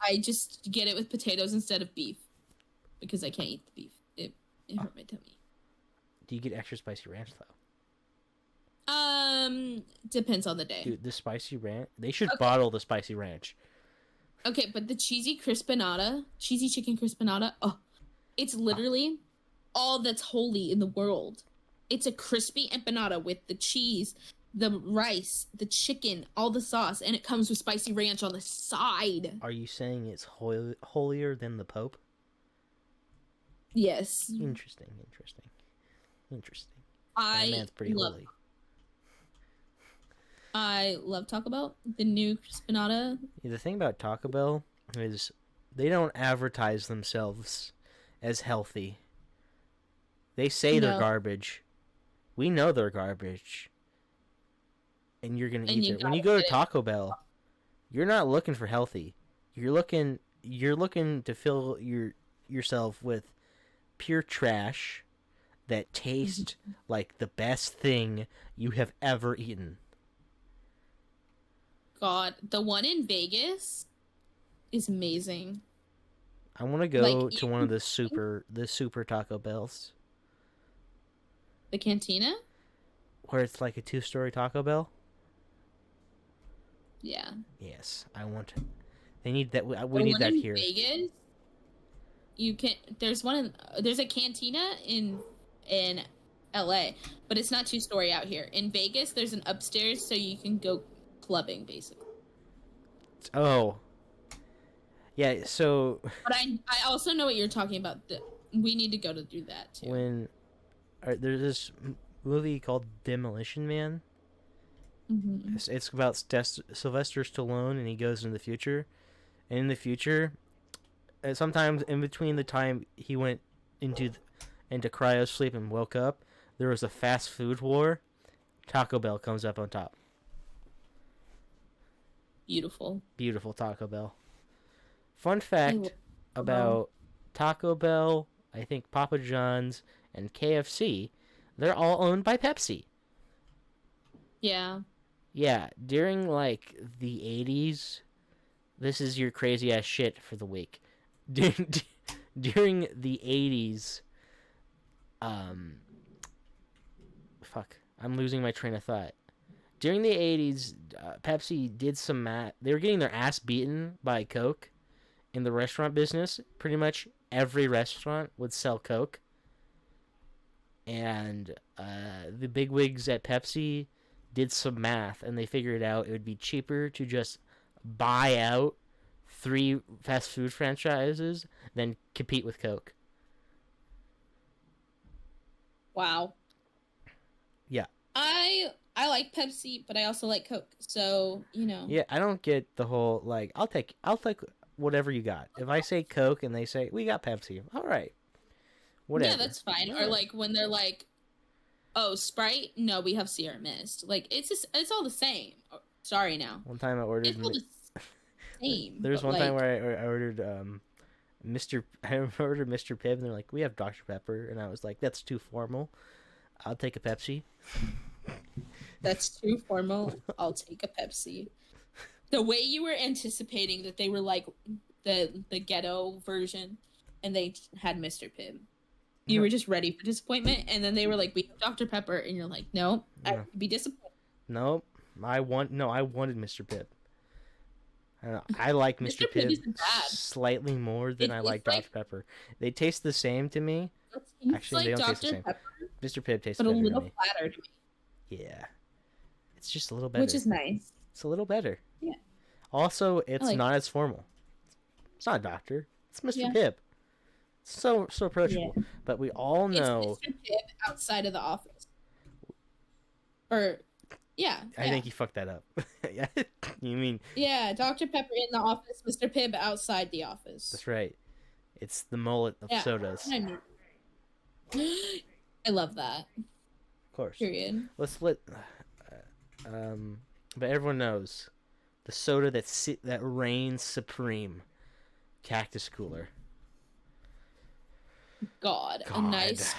I just get it with potatoes instead of beef because I can't eat the beef. It hurt my tummy. Do you get extra spicy ranch though? Depends on the day. Dude, the spicy ranch. They should bottle the spicy ranch. Okay, but the cheesy chicken crispinata, it's literally all that's holy in the world. It's a crispy empanada with the cheese, the rice, the chicken, all the sauce, and it comes with spicy ranch on the side. Are you saying it's holier than the Pope? Yes. Interesting. That man's pretty holy. I love Taco Bell. The new Crispinata. Yeah, the thing about Taco Bell is they don't advertise themselves as healthy. They say they're garbage. We know they're garbage. And you're going to eat it. When you go to Taco Bell, you're not looking for healthy. You're looking to fill yourself with pure trash that tastes like the best thing you have ever eaten. God, the one in Vegas is amazing. I want to go to one of the super Taco Bells. The Cantina? Where it's like a 2-story Taco Bell? Yeah. Yes, I want to. They need that. We need that here. Vegas? There's a Cantina in LA, but it's not 2-story out here. In Vegas, there's an upstairs so you can go clubbing, basically. Oh. Yeah, so... But I also know what you're talking about. We need to go to do that, too. There's this movie called Demolition Man. Mm-hmm. It's about Sylvester Stallone, and he goes into the future. And in the future, sometimes in between the time he went into cryo sleep and woke up, there was a fast food war. Taco Bell comes up on top. Beautiful Taco Bell. Fun fact about Taco Bell, I think Papa John's, and KFC, they're all owned by Pepsi. Yeah. Yeah, during, like, the 80s, this is your crazy-ass shit for the week. during the 80s, fuck, I'm losing my train of thought. During the 80s, Pepsi did some math. They were getting their ass beaten by Coke in the restaurant business. Pretty much every restaurant would sell Coke. And the bigwigs at Pepsi did some math, and they figured out it would be cheaper to just buy out 3 fast food franchises than compete with Coke. Wow. Yeah. I like Pepsi, but I also like Coke. So, Yeah, I don't get the whole like I'll take whatever you got. If I say Coke and they say we got Pepsi, all right. Whatever. Yeah, that's fine. Yeah. Or like when they're like, "Oh, Sprite? No, we have Sierra Mist." Like it's all the same. Oh, sorry now. One time I ordered It's all the same. There's one time where I ordered Mr. Pibb, and they're like, "We have Dr. Pepper," and I was like, "That's too formal. I'll take a Pepsi." That's too formal. I'll take a Pepsi. The way you were anticipating that they were like the ghetto version, and they had Mr. Pibb. You were just ready for disappointment, and then they were like, "We have Dr. Pepper," and you're like, "No, I would be disappointed." Nope. I wanted Mr. Pibb. I like Mr. Mr. Pibb Pibb isn't bad. slightly more than I like Dr. Pepper. They taste the same to me. Actually, they don't taste the same. Pepper, Mr. Pibb tastes but a better to little me. flatter to me, Yeah. It's just a little better. which is nice. It's a little better. Yeah. Also, it's like not as formal. It's not a doctor. It's Mr. Yeah. Pibb. So approachable. Yeah. But we all know It's Mr. Pibb outside of the office. Or yeah. I think you fucked that up. Yeah. You mean yeah, Dr. Pepper in the office, Mr. Pibb outside the office. That's right. It's the mullet of sodas. I love that. Of course. Period. But everyone knows the soda that reigns supreme. Cactus Cooler. God. A nice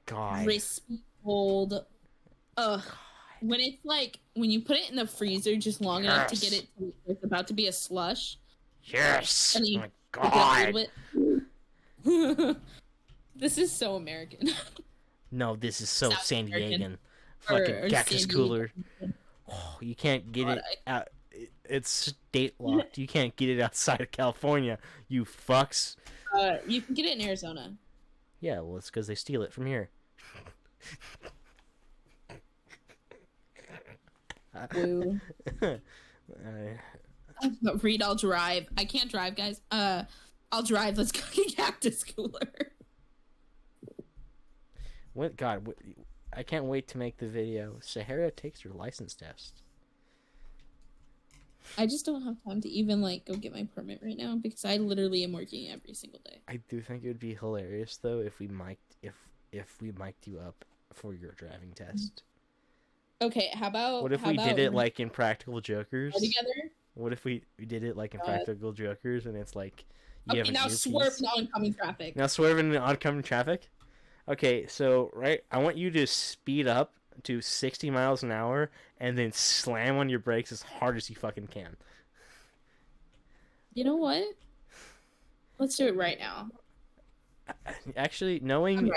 crispy cold. Ugh. When it's like when you put it in the freezer just long enough to get it to, it's about to be a slush. Yes. And Oh my God. This is so American. No, this is so South San American. Diegan. Fucking Or Cactus San Cooler. Oh, you can't get it out. It's state locked. You can't get it outside of California. You fucks. You can get it in Arizona. Yeah, well, it's because they steal it from here. Woo. Reid, I'll drive. I can't drive, guys. I'll drive. Let's go get Cactus Cooler. What? God, I can't wait to make the video. Sahara takes your license test. I just don't have time to even go get my permit right now because I literally am working every single day. I do think it would be hilarious though if we mic'd you up for your driving test. Okay, how about what if we did it like in Practical Jokers? Together? What if we did it like in Practical Jokers and it's like you have now swerve in oncoming traffic. Now swerve in oncoming traffic. Okay, so I want you to speed up to 60 miles an hour and then slam on your brakes as hard as you fucking can. You know what? Let's do it right now. Actually, knowing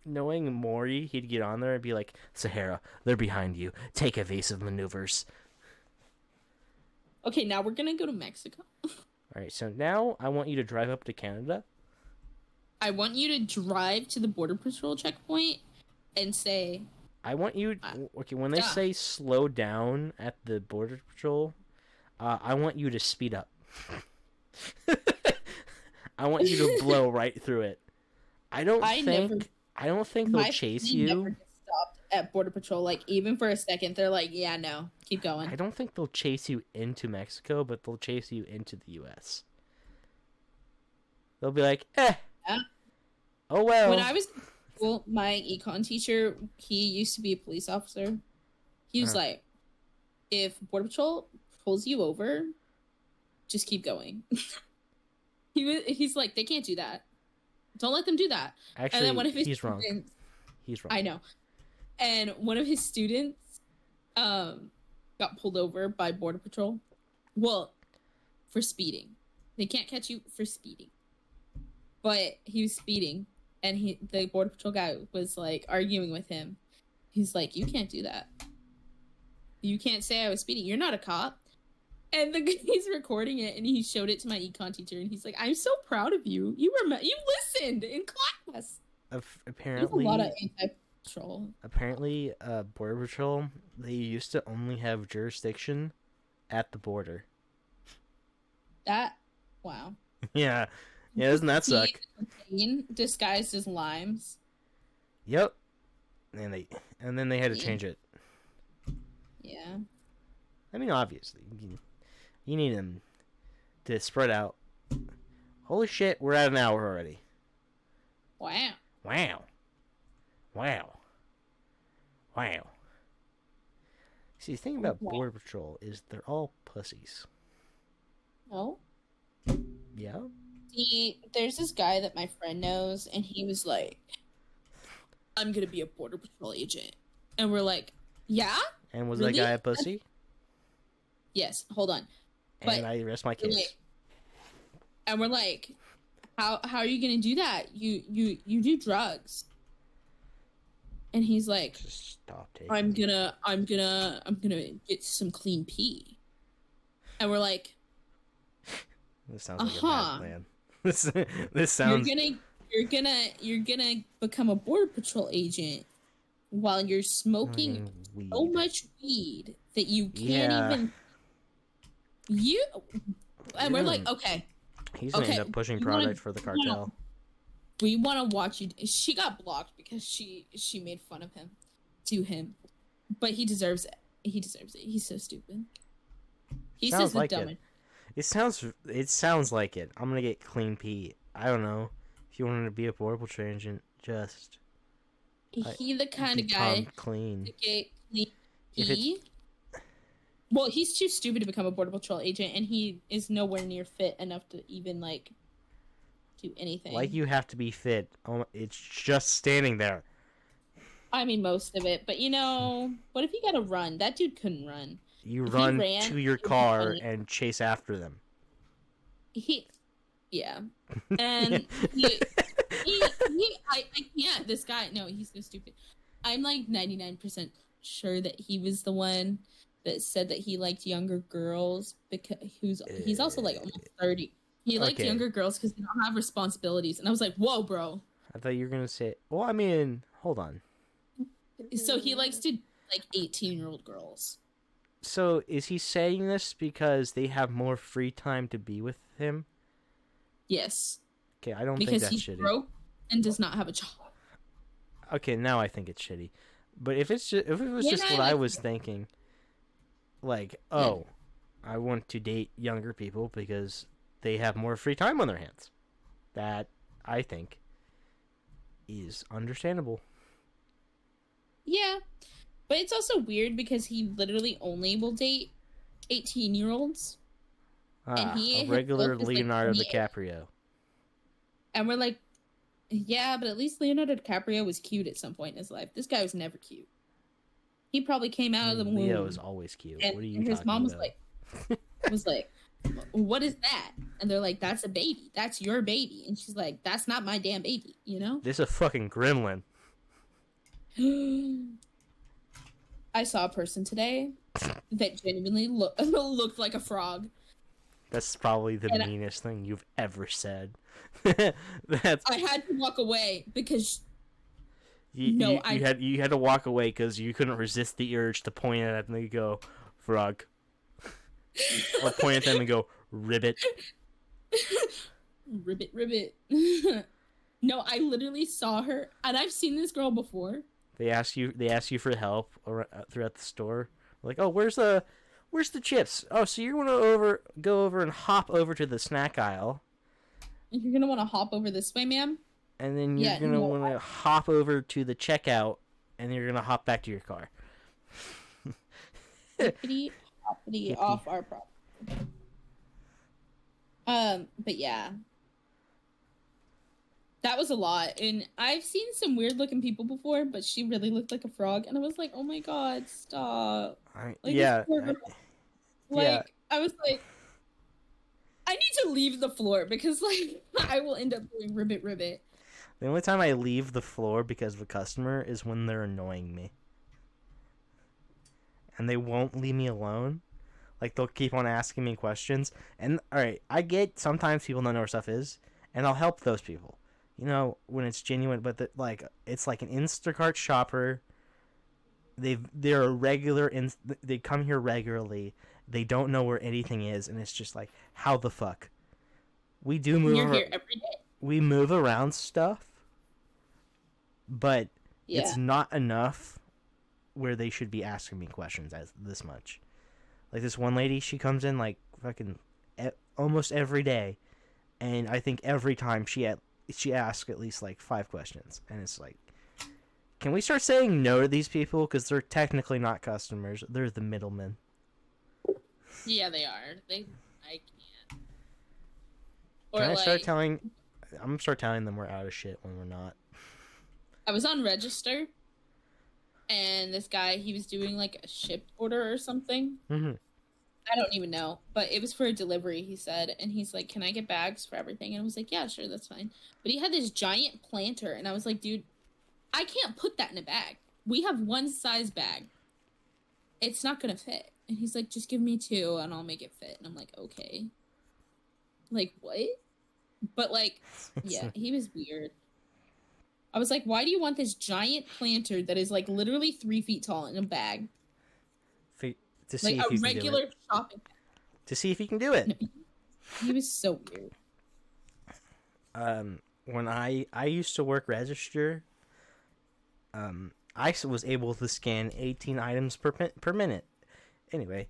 Maury, he'd get on there and be like, Sahara, they're behind you. Take evasive maneuvers. Okay, now we're gonna go to Mexico. Alright, so now I want you to drive up to Canada. I want you to drive to the Border Patrol checkpoint and say... I want you... Okay, when they say slow down at the Border Patrol, I want you to speed up. I want you to blow right through it. I don't think they'll chase you. Never get stopped at Border Patrol, even for a second. They're like, yeah, no, keep going. I don't think they'll chase you into Mexico, but they'll chase you into the U.S. They'll be like, Yeah. Oh, well. When I was in school, my econ teacher, he used to be a police officer. He was like, if Border Patrol pulls you over, just keep going. He's like, they can't do that. Don't let them do that. Actually, and then one of his he's wrong. He's wrong. I know. And one of his students got pulled over by Border Patrol. Well, for speeding. They can't catch you for speeding. But he was speeding, and the Border Patrol guy was, like, arguing with him. He's like, you can't do that. You can't say I was speeding. You're not a cop. And he's recording it, and he showed it to my econ teacher, and he's like, I'm so proud of you. You listened in class. Apparently, there's a lot of anti-patrol. Apparently, Border Patrol, they used to only have jurisdiction at the border. Wow. Yeah. Yeah, doesn't that suck? Disguised as limes. Yep. And then they had to change it. Yeah. I mean, obviously, you need them to spread out. Holy shit, we're at an hour already. Wow. Wow. Wow. Wow. See, the thing about Border Patrol is they're all pussies. Oh? Yeah? See, there's this guy that my friend knows, and he was like, I'm gonna be a Border Patrol agent. And we're like, yeah? And was really? that guy a pussy? Yes, hold on. And I rest my case. And we're like, how are you gonna do that? You do drugs. And he's like, just stop taking I'm gonna get some clean pee. And we're like, this sounds like a bad plan. This sounds. You're gonna become a Border Patrol agent while you're smoking so much weed that you can't even. And we're like, okay. He's gonna end up pushing product for the cartel. We want to watch you. She got blocked because she made fun of him, to him, but he deserves it. He deserves it. He's so stupid. He says the dumbest. It sounds like it. I'm gonna get clean pee. I don't know. If you wanted to be a Border Patrol agent, just he the kind of guy clean. to get clean pee. Well, he's too stupid to become a Border Patrol agent, and he is nowhere near fit enough to even do anything. Like, you have to be fit. It's just standing there. I mean, most of it, but what if you gotta run? That dude couldn't run. You run to your car and chase after them. Yeah. And I can't. This guy, no, he's so stupid. I'm like 99% sure that he was the one that said that he liked younger girls because he's also like almost 30. He liked younger girls because they don't have responsibilities. And I was like, whoa, bro. I thought you were gonna say. Well, I mean, hold on. So he likes to like 18-year-old girls. So is he saying this because they have more free time to be with him? Yes. Okay, I don't think that's shitty. Because he's broke and does not have a job. Okay, now I think it's shitty. But if it was just what I was thinking, like, I want to date younger people because they have more free time on their hands. That, I think, is understandable. Yeah. But it's also weird because he literally only will date 18-year-olds. And a regular Leonardo DiCaprio. And we're like, yeah, but at least Leonardo DiCaprio was cute at some point in his life. This guy was never cute. He probably came out of the womb. Leo is always cute. And what are you talking about? His mom was like, what is that? And they're like, that's a baby. That's your baby. And she's like, that's not my damn baby, This is a fucking gremlin. I saw a person today that genuinely looked like a frog. That's probably the meanest thing you've ever said. I had to walk away because you had to walk away because you couldn't resist the urge to point at them and go, frog. Or point at them and go, ribbit. Ribbit. No, I literally saw her, and I've seen this girl before. They ask you for help throughout the store. Like, oh, where's the chips? Oh, so you're gonna go over and hop over to the snack aisle. You're gonna want to hop over this way, ma'am. And then you're gonna want to hop over to the checkout, and you're gonna hop back to your car. Hippity off our property. But yeah. That was a lot, and I've seen some weird-looking people before, but she really looked like a frog, and I was like, "Oh my god, stop!" I was like, I need to leave the floor because like I will end up doing ribbit. The only time I leave the floor because of a customer is when they're annoying me. And they won't leave me alone. Like, they'll keep on asking me questions. And, alright, I get sometimes people don't know where stuff is, and I'll help those people. You know, when it's genuine, but, it's like an Instacart shopper. They're a regular, they come here regularly. They don't know where anything is, and it's just like, how the fuck? We do move You're here every day. We move around stuff, but it's not enough where they should be asking me questions as this much. Like this one lady, she comes in like fucking almost every day, and I think every time she asks at least like 5 questions, and it's like, can we start saying no to these people because they're technically not customers? They're the middlemen. Yeah, they are. I can't. Or Can I like, start telling? I'm gonna start telling them we're out of shit when we're not. I was on register, and this guy, he was doing like a ship order or something. Mm-hmm. I don't even know, but it was for a delivery, he said, and he's like, can I get bags for everything? And I was like, yeah, sure, that's fine. But he had this giant planter, and I was like, dude, I can't put that in a bag. We have one size bag. It's not gonna fit. And he's like, just give me 2 and I'll make it fit. And I'm like, okay. Like, what? But like, yeah, he was weird. I was like, why do you want this giant planter that is like literally 3 feet tall in a bag? To see like if a you regular can do it. shopping bag. To see if you can do it. No, he was so weird. When I used to work register, I was able to scan 18 items per minute. Anyway,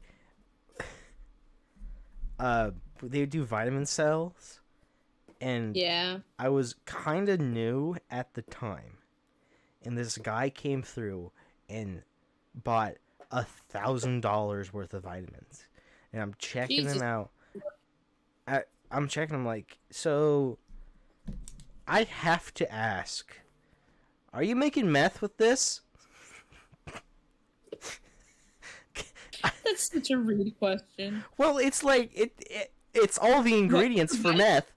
they do vitamin cells, and Yeah. I was kind of new at the time, and this guy came through and bought $1,000 worth of vitamins, and I'm checking them out. I'm checking them like, so I have to ask, are you making meth with this? That's such a rude question. Well, it's like it's all the ingredients for meth.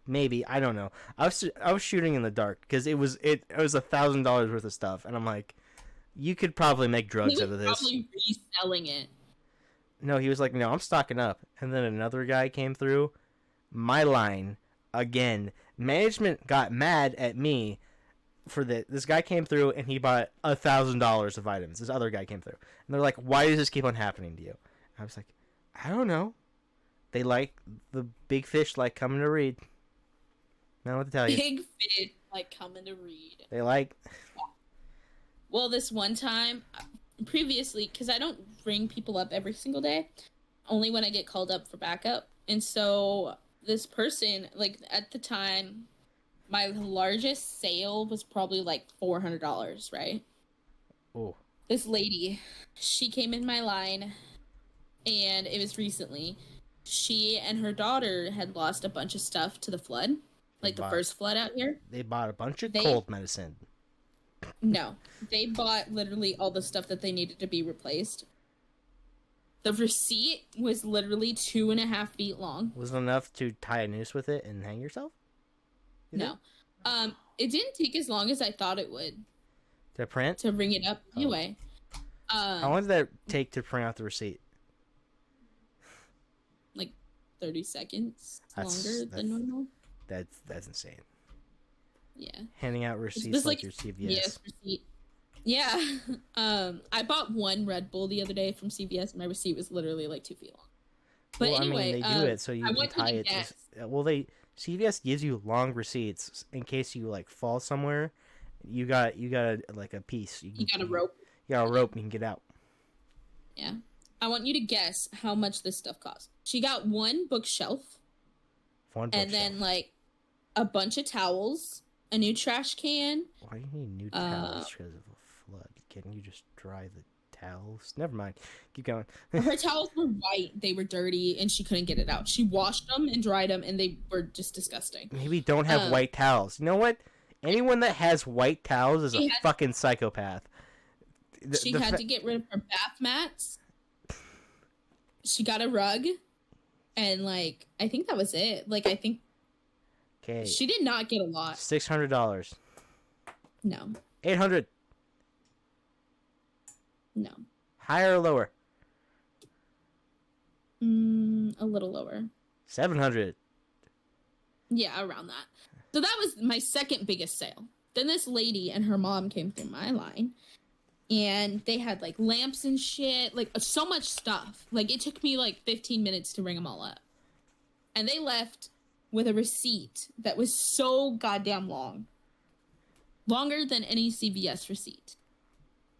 Maybe, I don't know. I was shooting in the dark because it was $1,000 worth of stuff, and I'm like, you could probably make drugs out of this. Probably reselling it. No, he was like, no, I'm stocking up. And then another guy came through. My line again. Management got mad at me for this guy came through and he bought $1,000 of vitamins. This other guy came through, and they're like, "Why does this keep on happening to you?" I was like, "I don't know. They like the big fish like coming to Reid. I don't know what to tell you. Big fish like coming to Reid. They like." Well, this one time, previously, because I don't ring people up every single day, only when I get called up for backup, and so this person, like at the time, my largest sale was probably like $400, right? Oh. This lady, she came in my line, and it was recently. She and her daughter had lost a bunch of stuff to the flood, like the first flood out here. They bought a bunch of cold medicine. No, they bought literally all the stuff that they needed to be replaced. The receipt was literally 2.5 feet long. Was it enough to tie a noose with it and hang yourself? No. It didn't take as long as I thought it would. To print? To ring it up. Anyway. How long did that take to print out the receipt? Like 30 seconds longer than normal. That's insane. Yeah. Handing out receipts like your CVS. Yes, receipt. Yeah. I bought one Red Bull the other day from CVS, and my receipt was literally like 2 feet long. But well, anyway, I mean, they do it so you can tie it. CVS gives you long receipts in case you like fall somewhere. You got like a piece. You got a rope. You got a rope. And you can get out. Yeah. I want you to guess how much this stuff cost. She got one bookshelf. And then like a bunch of towels, a new trash can. Why do you need new towels because of a flood? Can't you just dry the towels? Never mind. Keep going. Her towels were white. They were dirty, and she couldn't get it out. She washed them and dried them, and they were just disgusting. Maybe don't have white towels. You know what? Anyone that has white towels is a fucking psychopath. She had to get rid of her bath mats. she got a rug, and like I think that was it. Like I think Okay. she did not get a lot. $600. No, 800. no, Higher or lower? a little lower. 700. Yeah, around that. So that was my second biggest sale. Then this lady and her mom came through my line, and they had like lamps and shit, like so much stuff. Like it took me like 15 minutes to ring them all up. And they left with a receipt that was so goddamn long. Longer than any CVS receipt.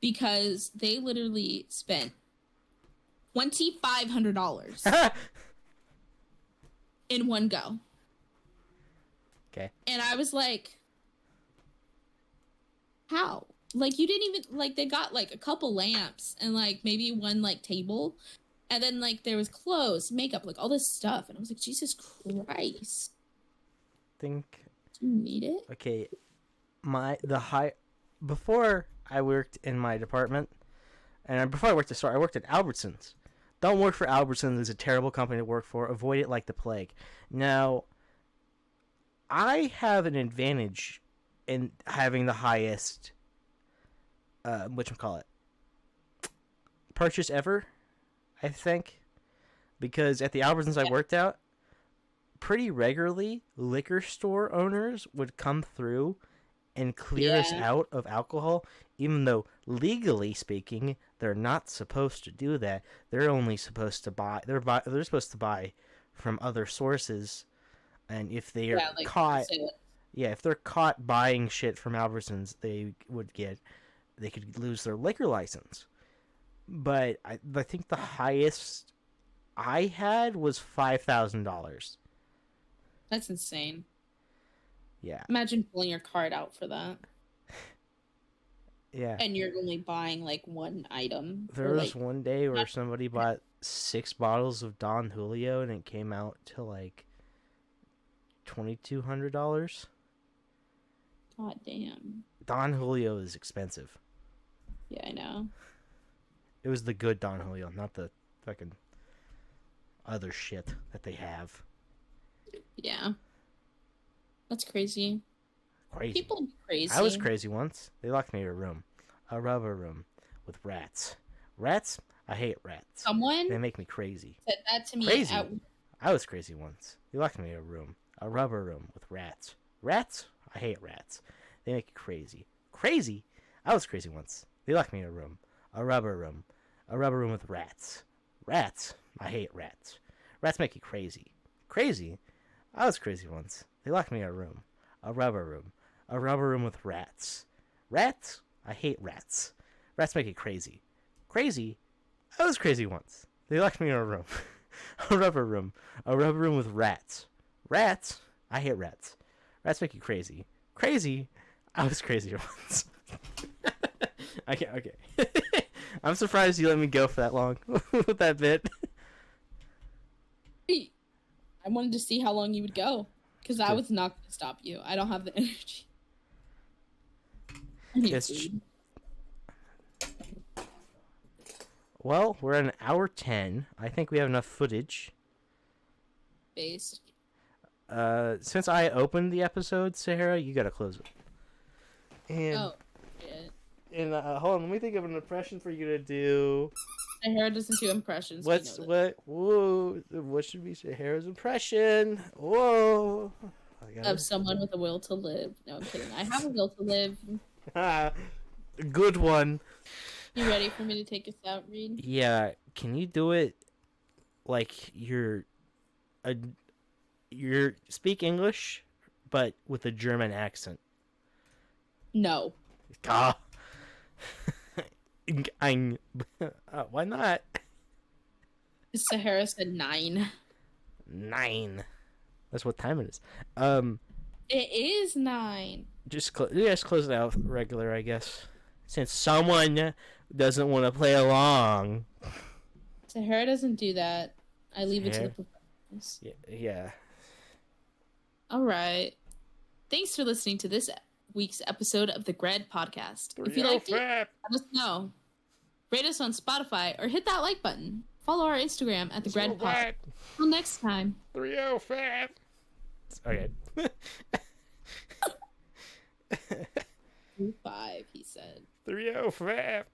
Because they literally spent $2,500 in one go. Okay. And I was like, how? Like, you didn't even, like, they got, like, a couple lamps and, like, maybe one, like, table. And then, like, there was clothes, makeup, like, all this stuff. And I was like, Jesus Christ. Think. Do you need it? Okay. Before I worked in my department, and before I worked at the store, I worked at Albertsons. Don't work for Albertsons. It's a terrible company to work for. Avoid it like the plague. Now, I have an advantage in having the highest, whatchamacallit, purchase ever, I think. Because at the Albertsons I worked out, pretty regularly, liquor store owners would come through and clear us out of alcohol, even though, legally speaking, they're not supposed to do that. They're only supposed to buy, they're supposed to buy from other sources. And if they are caught, if they're caught buying shit from Albertsons, they could lose their liquor license. But I think the highest I had was $5,000. That's insane. Yeah. Imagine pulling your card out for that. Yeah. And you're only buying like one item. There was one day where somebody bought 6 bottles of Don Julio and it came out to like $2,200. God damn. Don Julio is expensive. Yeah, I know. It was the good Don Julio, not the fucking other shit that they have. Yeah. That's crazy. Crazy. People are crazy. I was crazy once. They locked me in a room. A rubber room with rats. Rats? I hate rats. Someone They make me crazy. said that to me. Crazy. I was crazy once. They locked me in a room. A rubber room with rats. Rats? I hate rats. They make me crazy. Crazy? I was crazy once. They locked me in a room. A rubber room. A rubber room with rats. Rats? I hate rats. Rats make you crazy. Crazy? I was crazy once. They locked me in a room. A rubber room. A rubber room with rats. Rats? I hate rats. Rats make you crazy. Crazy? I was crazy once. They locked me in a room. A rubber room. A rubber room with rats. Rats? I hate rats. Rats make you crazy. Crazy? I was crazy once. Okay. I'm surprised you let me go for that long with that bit. I wanted to see how long you would go. Because I was not going to stop you. I don't have the energy. Well, we're at 1:10. I think we have enough footage. Based. Since I opened the episode, Sahara, you gotta close it. And, oh, shit. And hold on, let me think of an impression for you to do. Sahara doesn't do impressions. What should be Sahara's impression? Whoa. Of someone with a will to live. No, I'm kidding. I have a will to live. Good one. You ready for me to take us out, Reid? Yeah. Can you do it like you're speak English, but with a German accent? No. Ah. Why not? Sahara said 9. 9. That's what time it is. It is 9. Just close it out regular, I guess. Since someone doesn't want to play along. Sahara doesn't do that. I leave it to the professionals. Yeah. All right. Thanks for listening to this week's episode of the Gred podcast. If you liked it, let us know. Rate us on Spotify or hit that like button. Follow our Instagram at the Gred Pod. Till next time. 305. Okay. 5, he said. 305.